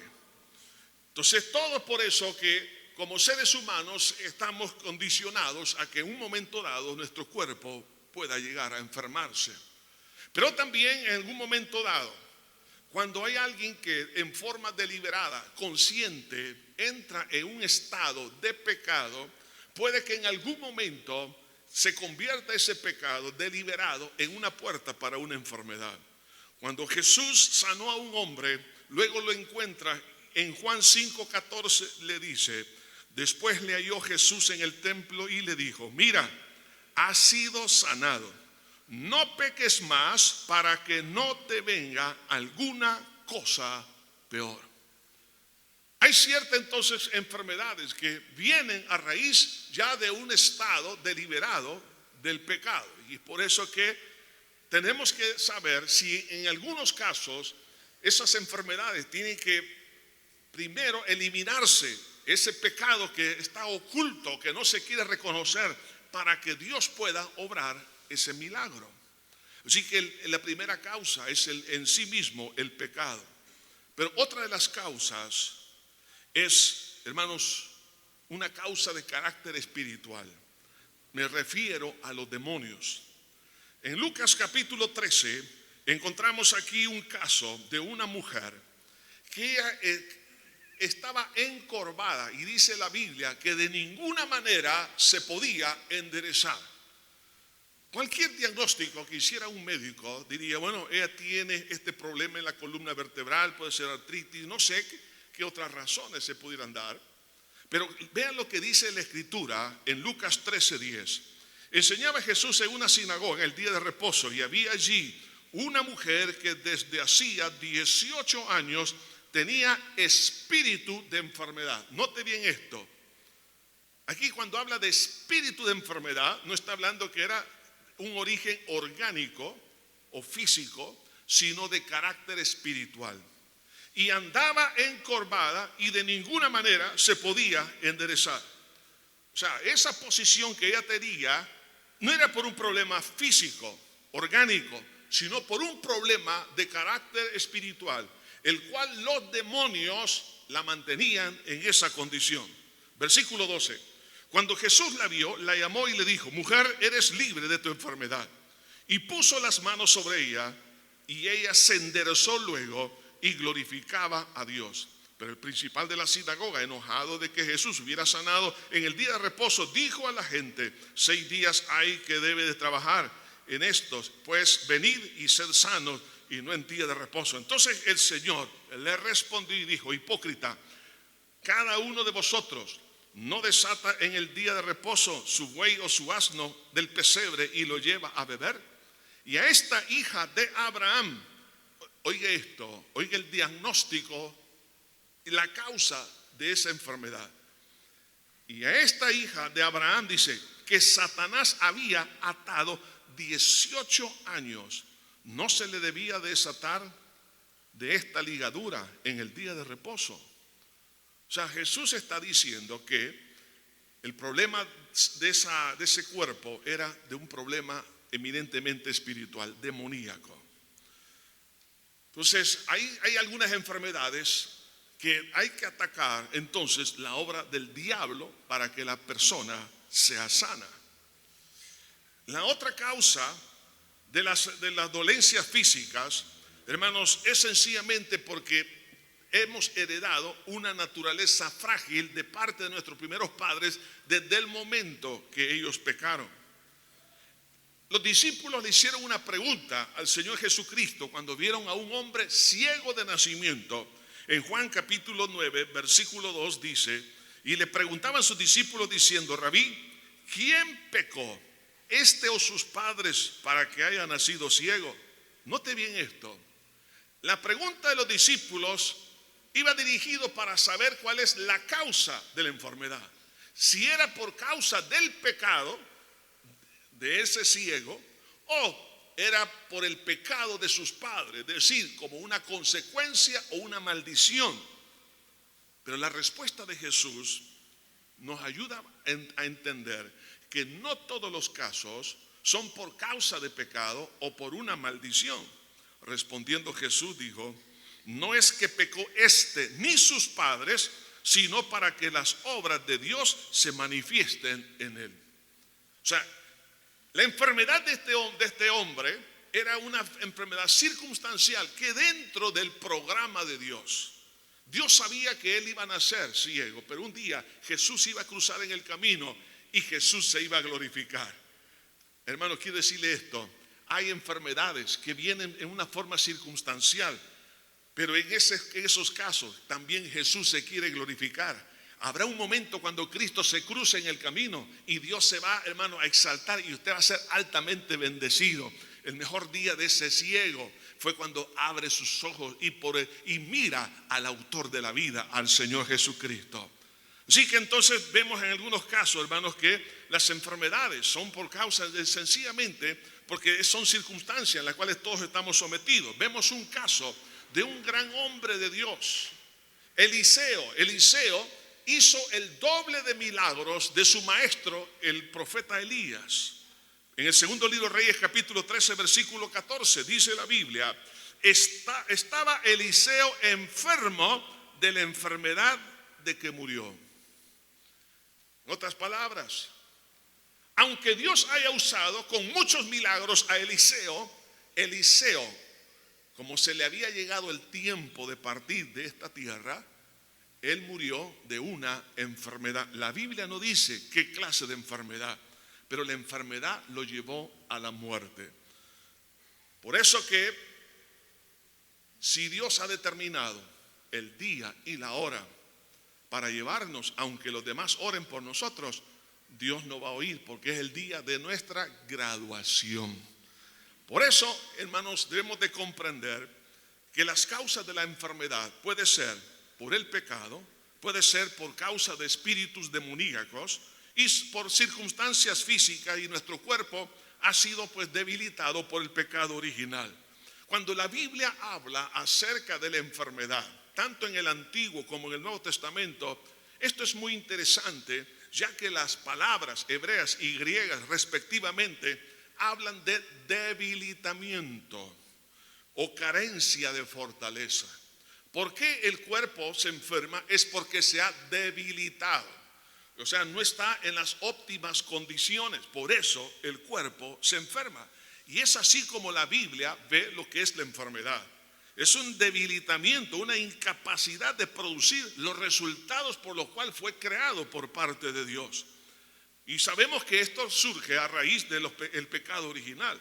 Entonces todo es por eso que como seres humanos estamos condicionados a que en un momento dado nuestro cuerpo pueda llegar a enfermarse. Pero también en algún momento dado, cuando hay alguien que en forma deliberada, consciente, entra en un estado de pecado, puede que en algún momento se convierta ese pecado deliberado en una puerta para una enfermedad. Cuando Jesús sanó a un hombre, luego lo encuentra en Juan 5:14, le dice, después le halló Jesús en el templo y le dijo, mira, has sido sanado. No peques más para que no te venga alguna cosa peor. Hay ciertas entonces enfermedades que vienen a raíz ya de un estado deliberado del pecado. Y por eso que tenemos que saber si en algunos casos esas enfermedades tienen que primero eliminarse, ese pecado que está oculto, que no se quiere reconocer, para que Dios pueda obrar ese milagro. Así que la primera causa es en sí mismo el pecado. Pero otra de las causas es, hermanos, una causa de carácter espiritual. Me refiero a los demonios. En Lucas capítulo 13 encontramos aquí un caso de una mujer que estaba encorvada y dice la Biblia que de ninguna manera se podía enderezar. Cualquier diagnóstico que hiciera un médico diría, bueno, ella tiene este problema en la columna vertebral, puede ser artritis, no sé qué otras razones se pudieran dar. Pero vean lo que dice la Escritura en Lucas 13:10. Enseñaba Jesús en una sinagoga el día de reposo y había allí una mujer que desde hacía 18 años tenía espíritu de enfermedad. Note bien esto. Aquí cuando habla de espíritu de enfermedad, no está hablando que era un origen orgánico o físico, sino de carácter espiritual. Y andaba encorvada y de ninguna manera se podía enderezar. O sea, esa posición que ella tenía no era por un problema físico, orgánico, sino por un problema de carácter espiritual, el cual los demonios la mantenían en esa condición. Versículo 12. Cuando Jesús la vio, la llamó y le dijo, mujer, eres libre de tu enfermedad. Y puso las manos sobre ella y ella se enderezó luego y glorificaba a Dios. Pero el principal de la sinagoga, enojado de que Jesús hubiera sanado en el día de reposo, dijo a la gente, 6 días hay que debe de trabajar en estos, pues venid y sed sanos y no en día de reposo. Entonces el Señor le respondió y dijo, hipócrita, cada uno de vosotros no desata en el día de reposo su buey o su asno del pesebre y lo lleva a beber. Y a esta hija de Abraham, oiga esto, oiga el diagnóstico y la causa de esa enfermedad. Y a esta hija de Abraham dice que Satanás había atado 18 años. No se le debía desatar de esta ligadura en el día de reposo. O sea, Jesús está diciendo que el problema de ese cuerpo era de un problema eminentemente espiritual, demoníaco. Entonces, hay algunas enfermedades que hay que atacar, entonces, la obra del diablo para que la persona sea sana. La otra causa de las dolencias físicas, hermanos, es sencillamente porque hemos heredado una naturaleza frágil de parte de nuestros primeros padres desde el momento que ellos pecaron. Los discípulos le hicieron una pregunta al Señor Jesucristo cuando vieron a un hombre ciego de nacimiento. En Juan capítulo 9, versículo 2 dice, y le preguntaban a sus discípulos diciendo, Rabí, ¿quién pecó, este o sus padres, para que haya nacido ciego? Note bien esto. La pregunta de los discípulos iba dirigido para saber cuál es la causa de la enfermedad. Si era por causa del pecado de ese ciego o era por el pecado de sus padres, es decir, como una consecuencia o una maldición. Pero la respuesta de Jesús nos ayuda a entender que no todos los casos son por causa de pecado o por una maldición. Respondiendo Jesús dijo: no es que pecó este ni sus padres, sino para que las obras de Dios se manifiesten en él. O sea, la enfermedad de este hombre era una enfermedad circunstancial que dentro del programa de Dios, Dios sabía que él iba a nacer ciego, pero un día Jesús iba a cruzar en el camino y Jesús se iba a glorificar. Hermano, quiero decirle esto: hay enfermedades que vienen en una forma circunstancial, pero en esos casos también Jesús se quiere glorificar. Habrá un momento cuando Cristo se cruce en el camino y Dios se va, hermano, a exaltar y usted va a ser altamente bendecido. El mejor día de ese ciego fue cuando abre sus ojos y mira al autor de la vida, al Señor Jesucristo. Así que entonces vemos en algunos casos, hermanos, que las enfermedades son por causa de sencillamente porque son circunstancias en las cuales todos estamos sometidos. Vemos un caso de un gran hombre de Dios, Eliseo. Eliseo hizo el doble de milagros de su maestro, el profeta Elías. En el segundo libro de Reyes, capítulo 13, versículo 14, dice la Biblia: estaba Eliseo enfermo de la enfermedad de que murió. En otras palabras, aunque Dios haya usado con muchos milagros a Eliseo, como se le había llegado el tiempo de partir de esta tierra, él murió de una enfermedad. La Biblia no dice qué clase de enfermedad, pero la enfermedad lo llevó a la muerte. Por eso que si Dios ha determinado el día y la hora para llevarnos, aunque los demás oren por nosotros, Dios no va a oír, porque es el día de nuestra graduación. Por eso, hermanos, debemos de comprender que las causas de la enfermedad puede ser por el pecado, puede ser por causa de espíritus demoníacos y por circunstancias físicas, y nuestro cuerpo ha sido pues debilitado por el pecado original. Cuando la Biblia habla acerca de la enfermedad, tanto en el Antiguo como en el Nuevo Testamento, esto es muy interesante, ya que las palabras hebreas y griegas respectivamente hablan de debilitamiento o carencia de fortaleza. ¿Por qué el cuerpo se enferma? Es porque se ha debilitado. O sea, no está en las óptimas condiciones. Por eso el cuerpo se enferma. Y es así como la Biblia ve lo que es la enfermedad. Es un debilitamiento, una incapacidad de producir los resultados por los cuales fue creado por parte de Dios. Y sabemos que esto surge a raíz del pecado original.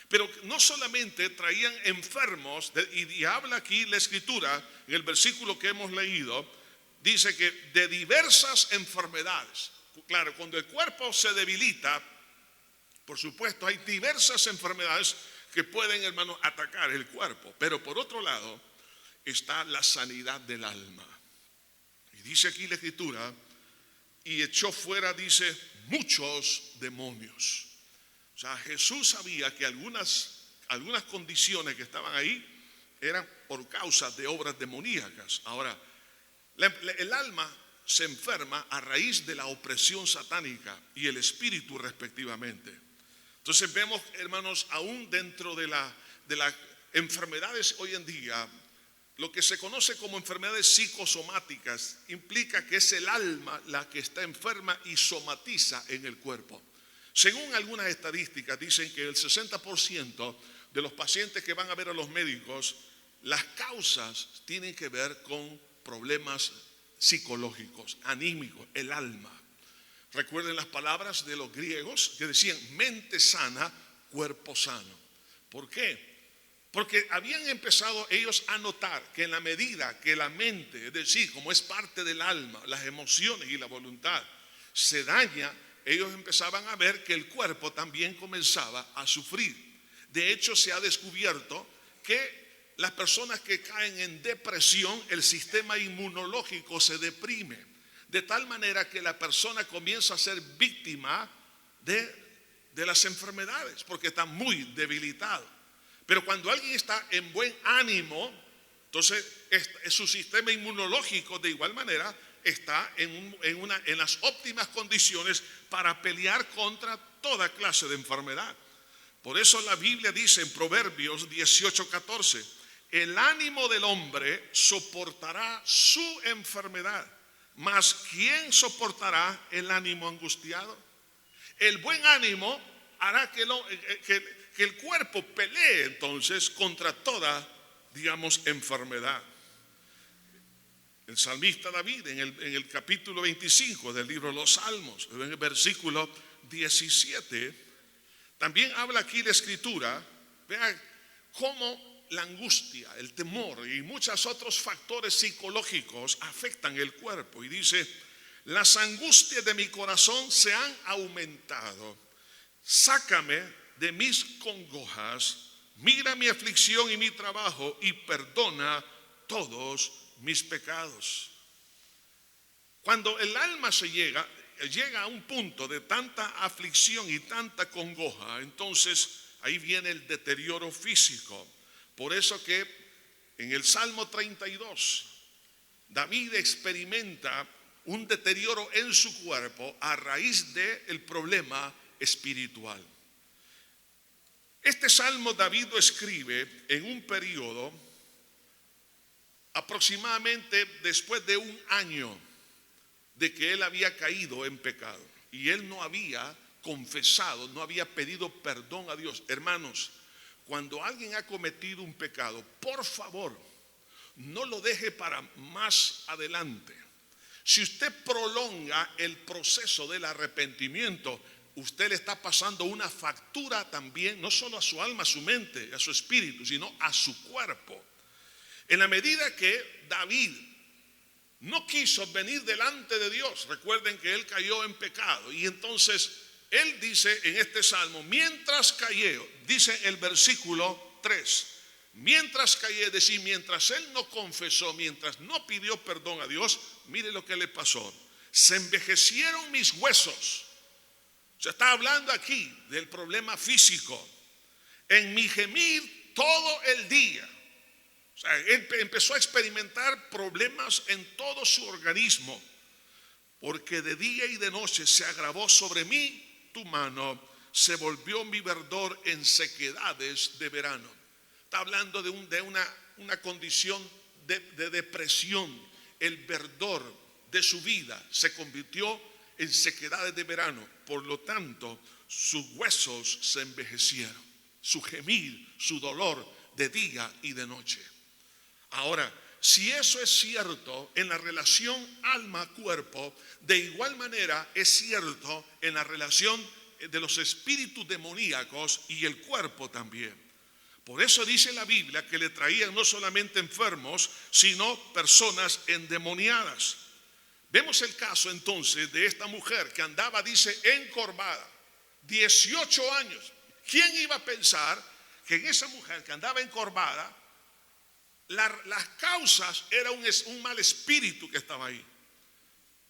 Pero no solamente traían enfermos, y habla aquí la Escritura, en el versículo que hemos leído, dice que de diversas enfermedades. Claro, cuando el cuerpo se debilita, por supuesto hay diversas enfermedades que pueden, hermanos, atacar el cuerpo. Pero por otro lado está la sanidad del alma. Y dice aquí la Escritura: y echó fuera, dice, muchos demonios. O sea, Jesús sabía que algunas condiciones que estaban ahí eran por causa de obras demoníacas. Ahora, el alma se enferma a raíz de la opresión satánica y el espíritu respectivamente. Entonces vemos, hermanos, aún dentro de las enfermedades hoy en día, lo que se conoce como enfermedades psicosomáticas implica que es el alma la que está enferma y somatiza en el cuerpo. Según algunas estadísticas, dicen que el 60% de los pacientes que van a ver a los médicos, las causas tienen que ver con problemas psicológicos, anímicos, el alma. Recuerden las palabras de los griegos que decían mente sana, cuerpo sano. ¿Por qué? Porque habían empezado ellos a notar que en la medida que la mente, es decir, como es parte del alma, las emociones y la voluntad, se daña, ellos empezaban a ver que el cuerpo también comenzaba a sufrir. De hecho, se ha descubierto que las personas que caen en depresión, el sistema inmunológico se deprime, de tal manera que la persona comienza a ser víctima de las enfermedades, porque está muy debilitado. Pero cuando alguien está en buen ánimo, entonces su sistema inmunológico de igual manera está en las óptimas condiciones para pelear contra toda clase de enfermedad. Por eso la Biblia dice en Proverbios 18:14, el ánimo del hombre soportará su enfermedad, mas ¿quién soportará el ánimo angustiado? El buen ánimo hará que el cuerpo pelee entonces contra toda, digamos, enfermedad. El salmista David en el capítulo 25 del libro de los Salmos, en el versículo 17, también habla aquí la escritura. Vean cómo la angustia, el temor y muchos otros factores psicológicos afectan el cuerpo. Y dice, las angustias de mi corazón se han aumentado. Sácame de mis congojas, mira mi aflicción y mi trabajo y perdona todos mis pecados. Cuando el alma llega a un punto de tanta aflicción y tanta congoja, entonces ahí viene el deterioro físico. Por eso que en el Salmo 32, David experimenta un deterioro en su cuerpo a raíz del problema espiritual. Este salmo David lo escribe en un periodo aproximadamente después de un año de que él había caído en pecado y él no había confesado, no había pedido perdón a Dios. Hermanos, cuando alguien ha cometido un pecado, por favor, no lo deje para más adelante. Si usted prolonga el proceso del arrepentimiento, usted le está pasando una factura también, no solo a su alma, a su mente, a su espíritu, sino a su cuerpo. En la medida que David no quiso venir delante de Dios, recuerden que él cayó en pecado, y entonces él dice en este salmo, mientras cayó, dice el versículo 3, mientras cayó, es decir, mientras él no confesó, mientras no pidió perdón a Dios, mire lo que le pasó, se envejecieron mis huesos. Se está hablando aquí del problema físico. En mi gemir todo el día. O sea, él empezó a experimentar problemas en todo su organismo, porque de día y de noche se agravó sobre mí tu mano, se volvió mi verdor en sequedades de verano. Está hablando de una condición de depresión. El verdor de su vida se convirtió en sequedades de verano. Por lo tanto, sus huesos se envejecieron, su gemir, su dolor de día y de noche. Ahora, si eso es cierto en la relación alma-cuerpo, de igual manera es cierto en la relación de los espíritus demoníacos y el cuerpo también. Por eso dice la Biblia que le traían no solamente enfermos, sino personas endemoniadas. Vemos el caso entonces de esta mujer que andaba, dice, encorvada, 18 años. ¿Quién iba a pensar que en esa mujer que andaba encorvada, las causas era un mal espíritu que estaba ahí?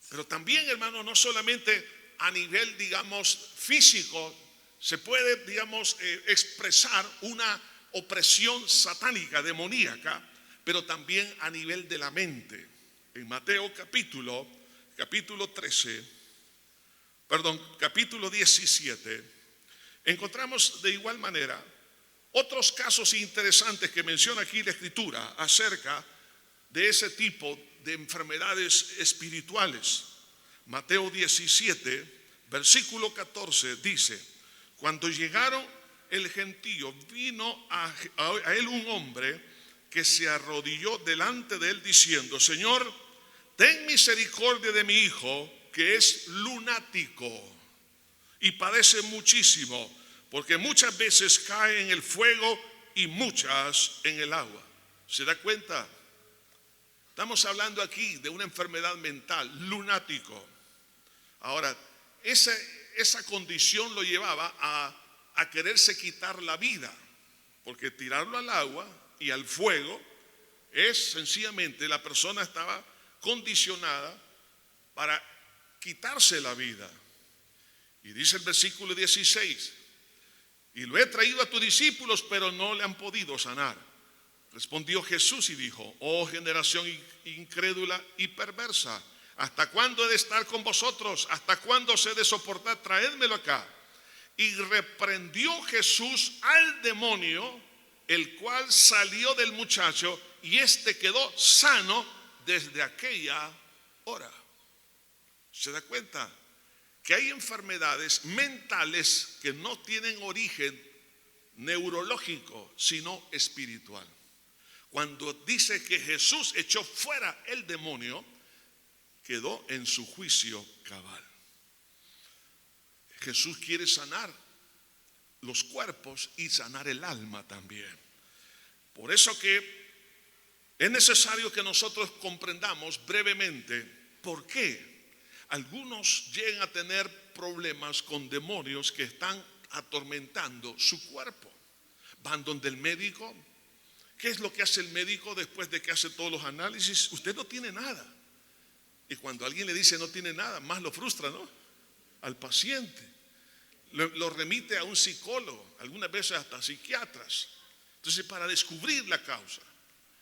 Pero también, hermano, no solamente a nivel, digamos, físico, se puede, digamos, expresar una opresión satánica, demoníaca, pero también a nivel de la mente. En Mateo capítulo 17, encontramos de igual manera otros casos interesantes que menciona aquí la Escritura acerca de ese tipo de enfermedades espirituales. Mateo 17, versículo 14 dice, cuando llegaron el gentío, vino a él un hombre que se arrodilló delante de él diciendo, Señor, ten misericordia de mi hijo, que es lunático y padece muchísimo, porque muchas veces cae en el fuego y muchas en el agua. ¿Se da cuenta? Estamos hablando aquí de una enfermedad mental, lunático. Ahora, esa condición lo llevaba a quererse quitar la vida, porque tirarlo al agua y al fuego, es sencillamente la persona estaba condicionada para quitarse la vida. Y dice el versículo 16, y lo he traído a tus discípulos, pero no le han podido sanar. Respondió Jesús y dijo, oh generación incrédula y perversa, ¿hasta cuándo he de estar con vosotros? ¿Hasta cuándo se he de soportar? Traédmelo acá. Y reprendió Jesús al demonio, el cual salió del muchacho, y éste quedó sano desde aquella hora. ¿Se da cuenta? Que hay enfermedades mentales que no tienen origen neurológico, sino espiritual. Cuando dice que Jesús echó fuera el demonio, quedó en su juicio cabal. Jesús quiere sanar los cuerpos y sanar el alma también. Por eso que es necesario que nosotros comprendamos brevemente por qué algunos llegan a tener problemas con demonios que están atormentando su cuerpo. Van donde el médico. ¿Qué es lo que hace el médico después de que hace todos los análisis? Usted no tiene nada. Y cuando alguien le dice no tiene nada, más lo frustra, ¿no? Al paciente. Lo remite a un psicólogo, algunas veces hasta psiquiatras. Entonces, para descubrir la causa.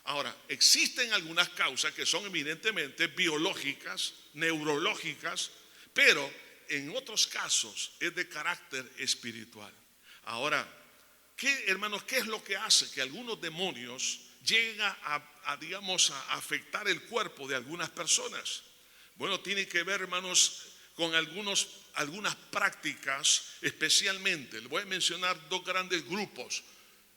Ahora, existen algunas causas que son eminentemente biológicas, neurológicas, pero en otros casos es de carácter espiritual. Ahora, hermanos, ¿qué es lo que hace que algunos demonios lleguen a afectar el cuerpo de algunas personas? Bueno, tiene que ver, hermanos, con algunas prácticas, especialmente, les voy a mencionar dos grandes grupos: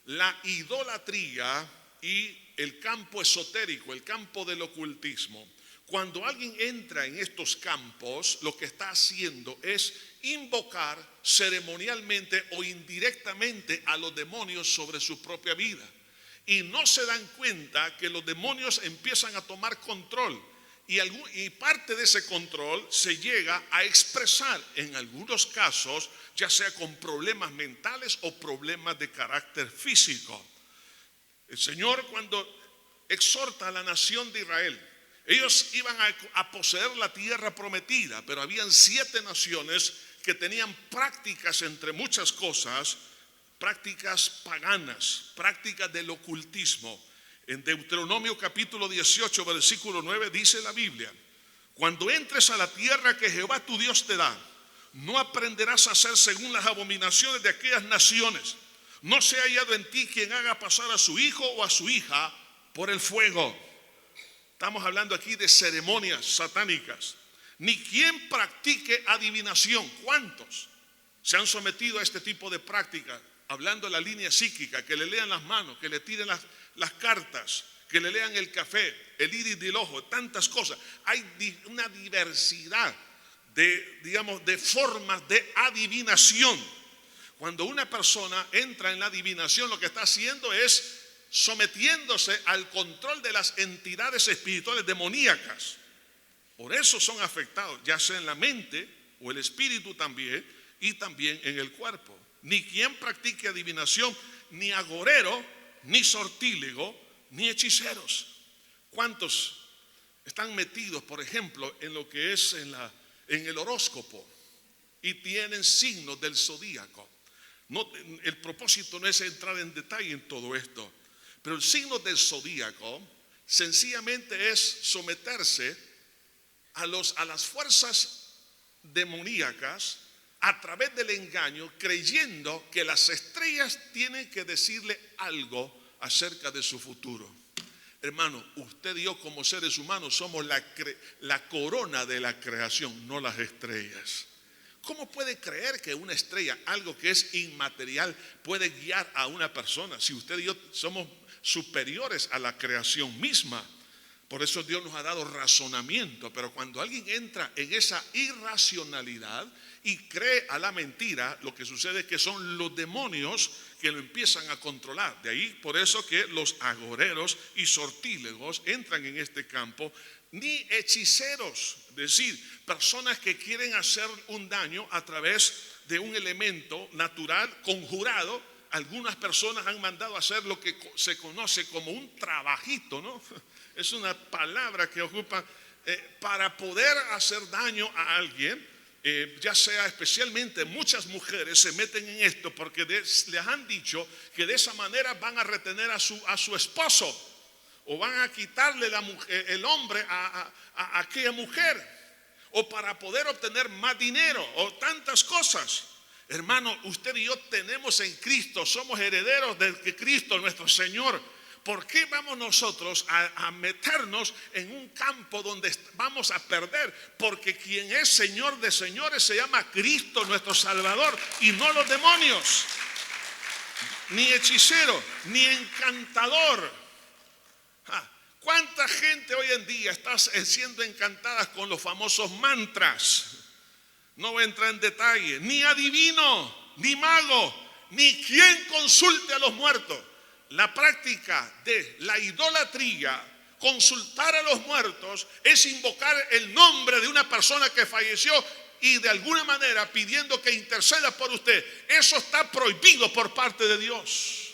la idolatría y el campo esotérico, el campo del ocultismo. Cuando alguien entra en estos campos, lo que está haciendo es invocar ceremonialmente o indirectamente a los demonios sobre su propia vida. Y no se dan cuenta que los demonios empiezan a tomar control. Y parte de ese control se llega a expresar en algunos casos, ya sea con problemas mentales o problemas de carácter físico. El Señor, cuando exhorta a la nación de Israel, ellos iban a poseer la tierra prometida, pero habían 7 naciones que tenían prácticas, entre muchas cosas, prácticas paganas, prácticas del ocultismo. En Deuteronomio capítulo 18, versículo 9 dice la Biblia: cuando entres a la tierra que Jehová tu Dios te da, no aprenderás a hacer según las abominaciones de aquellas naciones. No sea hallado en ti quien haga pasar a su hijo o a su hija por el fuego. Estamos hablando aquí de ceremonias satánicas. Ni quien practique adivinación. ¿Cuántos se han sometido a este tipo de práctica? Hablando de la línea psíquica, que le lean las manos, que le tiren las cartas, que le lean el café, el iris del ojo, tantas cosas. Hay una diversidad de formas de adivinación. Cuando una persona entra en la adivinación, lo que está haciendo es sometiéndose al control de las entidades espirituales demoníacas. Por eso son afectados, ya sea en la mente o el espíritu también, y también en el cuerpo. Ni quien practique adivinación, ni agorero, ni sortílego, ni hechiceros. ¿Cuántos están metidos, por ejemplo, en lo que es en el horóscopo y tienen signos del zodíaco? No, el propósito no es entrar en detalle en todo esto, pero el signo del zodíaco sencillamente es someterse a las fuerzas demoníacas a través del engaño, creyendo que las estrellas tienen que decirle algo acerca de su futuro. Hermano, usted y yo como seres humanos somos la corona de la creación, no las estrellas. ¿Cómo puede creer que una estrella, algo que es inmaterial, puede guiar a una persona si usted y yo somos superiores a la creación misma? Por eso Dios nos ha dado razonamiento, pero cuando alguien entra en esa irracionalidad y cree a la mentira, lo que sucede es que son los demonios que lo empiezan a controlar. De ahí por eso que los agoreros y sortílegos entran en este campo, ni hechiceros, es decir, personas que quieren hacer un daño a través de un elemento natural conjurado Algunas personas han mandado a hacer lo que se conoce como un trabajito, ¿no? Es una palabra que ocupa para poder hacer daño a alguien. Ya sea especialmente muchas mujeres se meten en esto porque les han dicho que de esa manera van a retener a su esposo o van a quitarle el hombre a aquella mujer o para poder obtener más dinero o tantas cosas. Hermano, usted y yo tenemos en Cristo, somos herederos de Cristo nuestro Señor. ¿Por qué vamos nosotros a meternos en un campo donde vamos a perder? Porque quien es Señor de señores se llama Cristo nuestro Salvador y no los demonios, ni hechicero, ni encantador. ¿Cuánta gente hoy en día está siendo encantada con los famosos mantras? No voy a entrar en detalle. Ni adivino, ni mago, ni quien consulte a los muertos. La práctica de la idolatría, consultar a los muertos, es invocar el nombre de una persona que falleció y de alguna manera pidiendo que interceda por usted. Eso está prohibido por parte de Dios,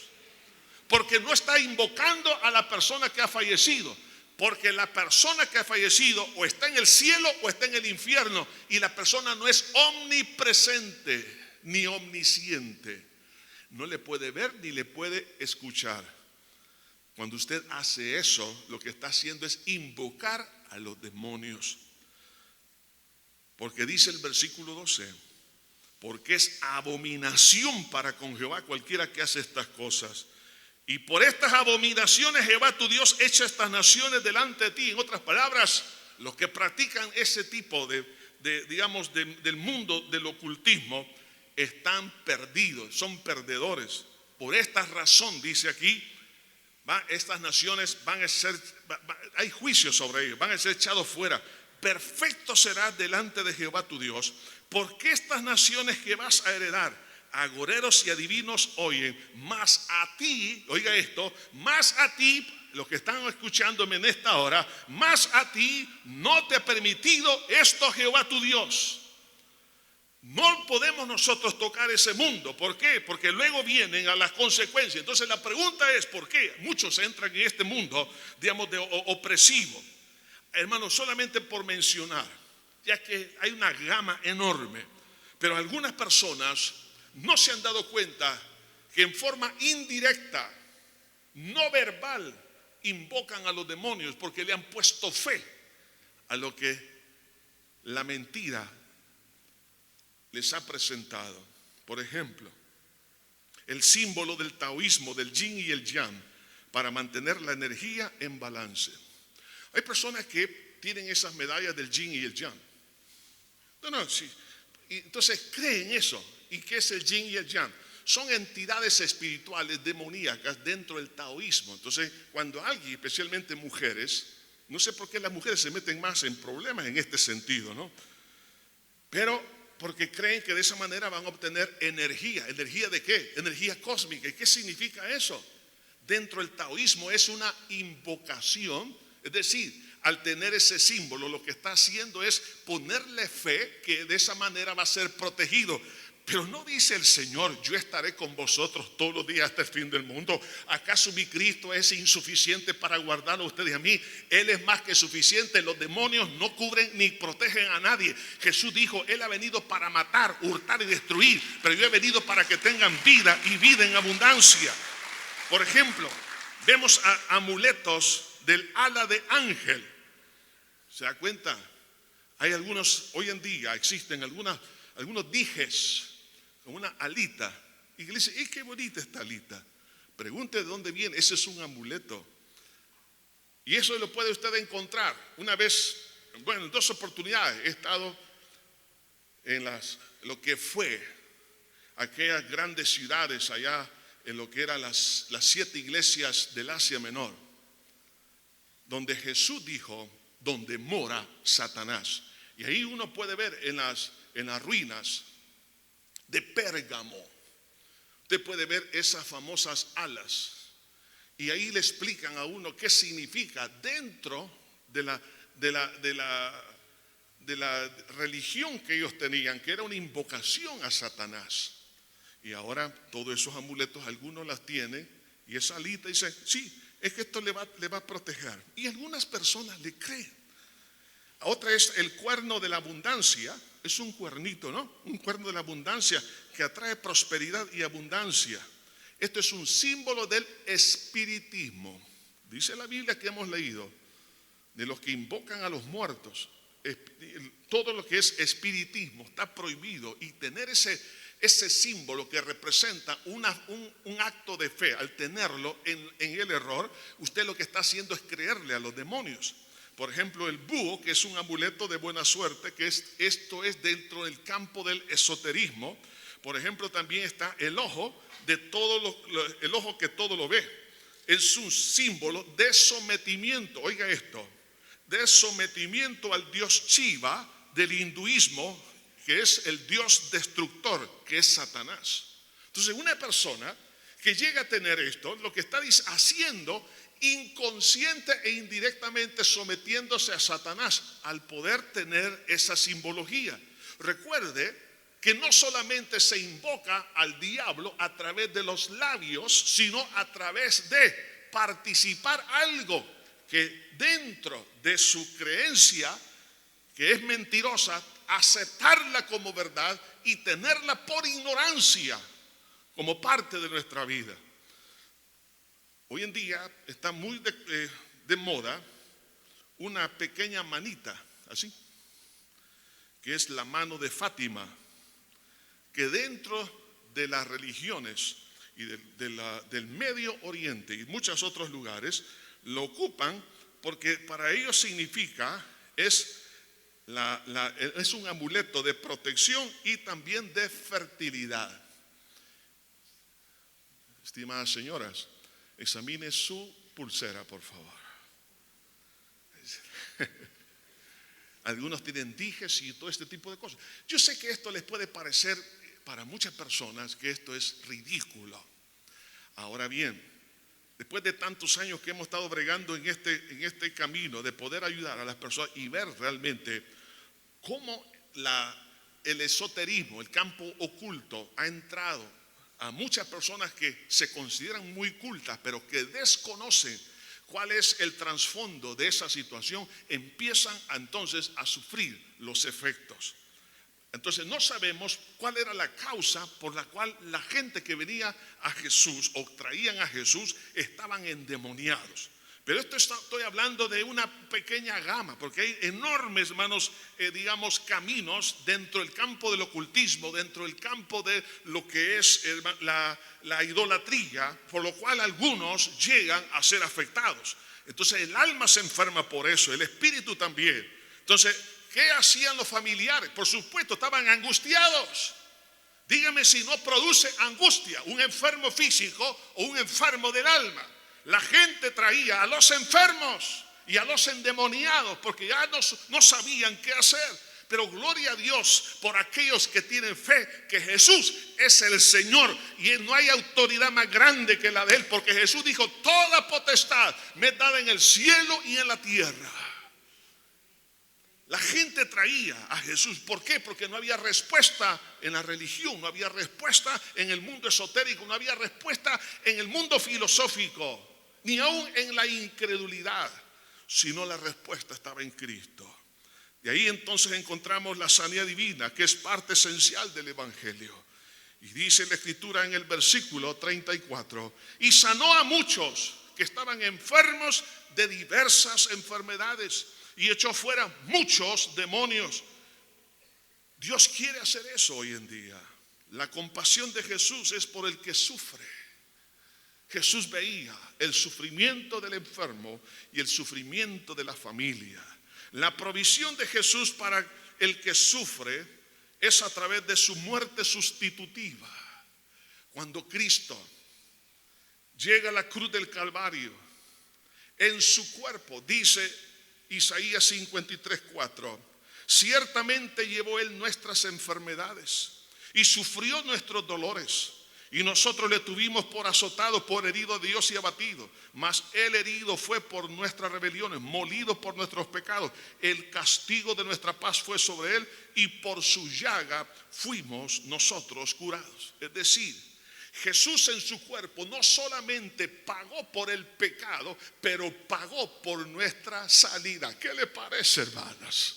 porque no está invocando a la persona que ha fallecido, porque la persona que ha fallecido o está en el cielo o está en el infierno, y la persona no es omnipresente ni omnisciente. No le puede ver ni le puede escuchar. Cuando usted hace eso, lo que está haciendo es invocar a los demonios. Porque dice el versículo 12, porque es abominación para con Jehová cualquiera que hace estas cosas. Y por estas abominaciones Jehová tu Dios echa estas naciones delante de ti. En otras palabras, los que practican ese tipo del mundo del ocultismo están perdidos, son perdedores. Por esta razón, dice aquí, estas naciones van a ser, hay juicio sobre ellos, van a ser echados fuera. Perfecto serás delante de Jehová tu Dios, porque estas naciones que vas a heredar, agoreros y adivinos oyen, más a ti, oiga esto, más a ti, los que están escuchándome en esta hora, más a ti no te ha permitido esto Jehová tu Dios. No podemos nosotros tocar ese mundo. ¿Por qué? Porque luego vienen a las consecuencias. Entonces la pregunta es, ¿por qué muchos entran en este mundo, digamos, opresivo? Hermanos, solamente por mencionar, ya que hay una gama enorme, pero algunas personas no se han dado cuenta que en forma indirecta, no verbal, invocan a los demonios porque le han puesto fe a lo que la mentira les ha presentado. Por ejemplo, el símbolo del taoísmo, del yin y el yang, para mantener la energía en balance. Hay personas que tienen esas medallas del yin y el yang. Sí. Y entonces creen eso. ¿Y qué es el yin y el yang? Son entidades espirituales demoníacas dentro del taoísmo. Entonces, cuando alguien, especialmente mujeres, no sé por qué las mujeres se meten más en problemas en este sentido, ¿no? Pero porque creen que de esa manera van a obtener energía. ¿Energía de qué? Energía cósmica. ¿Y qué significa eso? Dentro del taoísmo es una invocación. Es decir, al tener ese símbolo, lo que está haciendo es ponerle fe que de esa manera va a ser protegido. Pero no dice el Señor, yo estaré con vosotros todos los días hasta el fin del mundo. ¿Acaso mi Cristo es insuficiente para guardarlo a ustedes y a mí? Él es más que suficiente. Los demonios no cubren ni protegen a nadie. Jesús dijo, Él ha venido para matar, hurtar y destruir, pero yo he venido para que tengan vida y vida en abundancia. Por ejemplo, vemos amuletos del ala de ángel. ¿Se da cuenta? Hay algunos, hoy en día existen algunos dijes con una alita, y le dice, qué bonita esta alita. Pregunte de dónde viene. Ese es un amuleto, y eso lo puede usted encontrar. Una vez, bueno, en 2 oportunidades he estado en lo que fue aquellas grandes ciudades allá, en lo que eran las 7 iglesias del Asia Menor, donde Jesús dijo, donde mora Satanás. Y ahí uno puede ver en las ruinas de Pérgamo, usted puede ver esas famosas alas, y ahí le explican a uno qué significa dentro de la religión que ellos tenían, que era una invocación a Satanás. Y ahora todos esos amuletos, algunos las tienen, y esa alita dice, sí, es que esto le va a proteger. Y algunas personas le creen. Otra es el cuerno de la abundancia. Es un cuernito, ¿no? Un cuerno de la abundancia que atrae prosperidad y abundancia. Esto es un símbolo del espiritismo. Dice la Biblia que hemos leído, de los que invocan a los muertos. Todo lo que es espiritismo está prohibido, y tener ese símbolo que representa un acto de fe, al tenerlo en el error, usted lo que está haciendo es creerle a los demonios. Por ejemplo, el búho, que es un amuleto de buena suerte, esto es dentro del campo del esoterismo. Por ejemplo, también está el ojo, el ojo que todo lo ve. Es un símbolo de sometimiento, oiga esto, de sometimiento al dios Shiva del hinduismo, que es el dios destructor, que es Satanás. Entonces, una persona que llega a tener esto, lo que está haciendo inconsciente e indirectamente sometiéndose a Satanás al poder tener esa simbología. Recuerde que no solamente se invoca al diablo a través de los labios, sino a través de participar algo que dentro de su creencia, que es mentirosa, aceptarla como verdad y tenerla por ignorancia como parte de nuestra vida. Hoy en día está muy de moda una pequeña manita, así, que es la mano de Fátima, que dentro de las religiones y del Medio Oriente y muchos otros lugares lo ocupan porque para ellos significa, es un amuleto de protección y también de fertilidad. Estimadas señoras, examine su pulsera, por favor. Algunos tienen dijes y todo este tipo de cosas. Yo sé que esto les puede parecer para muchas personas que esto es ridículo. Ahora bien, después de tantos años que hemos estado bregando en este camino de poder ayudar a las personas y ver realmente cómo el esoterismo, el campo oculto, ha entrado a muchas personas que se consideran muy cultas, pero que desconocen cuál es el trasfondo de esa situación, empiezan entonces a sufrir los efectos. Entonces no sabemos cuál era la causa por la cual la gente que venía a Jesús o traían a Jesús estaban endemoniados. Pero estoy hablando de una pequeña gama, porque hay enormes, hermanos, caminos dentro del campo del ocultismo, dentro del campo de lo que es la idolatría, por lo cual algunos llegan a ser afectados. Entonces el alma se enferma por eso, el espíritu también. Entonces, ¿qué hacían los familiares? Por supuesto, estaban angustiados. Dígame si no produce angustia un enfermo físico o un enfermo del alma. La gente traía a los enfermos y a los endemoniados porque ya no sabían qué hacer. Pero gloria a Dios por aquellos que tienen fe que Jesús es el Señor y no hay autoridad más grande que la de Él, porque Jesús dijo: toda potestad me es dada en el cielo y en la tierra. La gente traía a Jesús. ¿Por qué? Porque no había respuesta en la religión, no había respuesta en el mundo esotérico, no había respuesta en el mundo filosófico, ni aún en la incredulidad, sino la respuesta estaba en Cristo. Y ahí entonces encontramos la sanidad divina, que es parte esencial del Evangelio. Y dice la Escritura en el versículo 34: y sanó a muchos que estaban enfermos de diversas enfermedades y echó fuera muchos demonios. Dios quiere hacer eso hoy en día. La compasión de Jesús es por el que sufre. Jesús veía el sufrimiento del enfermo y el sufrimiento de la familia. La provisión de Jesús para el que sufre es a través de su muerte sustitutiva. Cuando Cristo llega a la cruz del Calvario, en su cuerpo, dice Isaías 53:4, ciertamente llevó Él nuestras enfermedades y sufrió nuestros dolores, Y nosotros le tuvimos por azotado, por herido de Dios y abatido. Mas él herido fue por nuestras rebeliones, molido por nuestros pecados. El castigo de nuestra paz fue sobre él, y por su llaga fuimos nosotros curados. Es decir, Jesús en su cuerpo no solamente pagó por el pecado, pero pagó por nuestra sanidad. ¿Qué le parece, hermanas?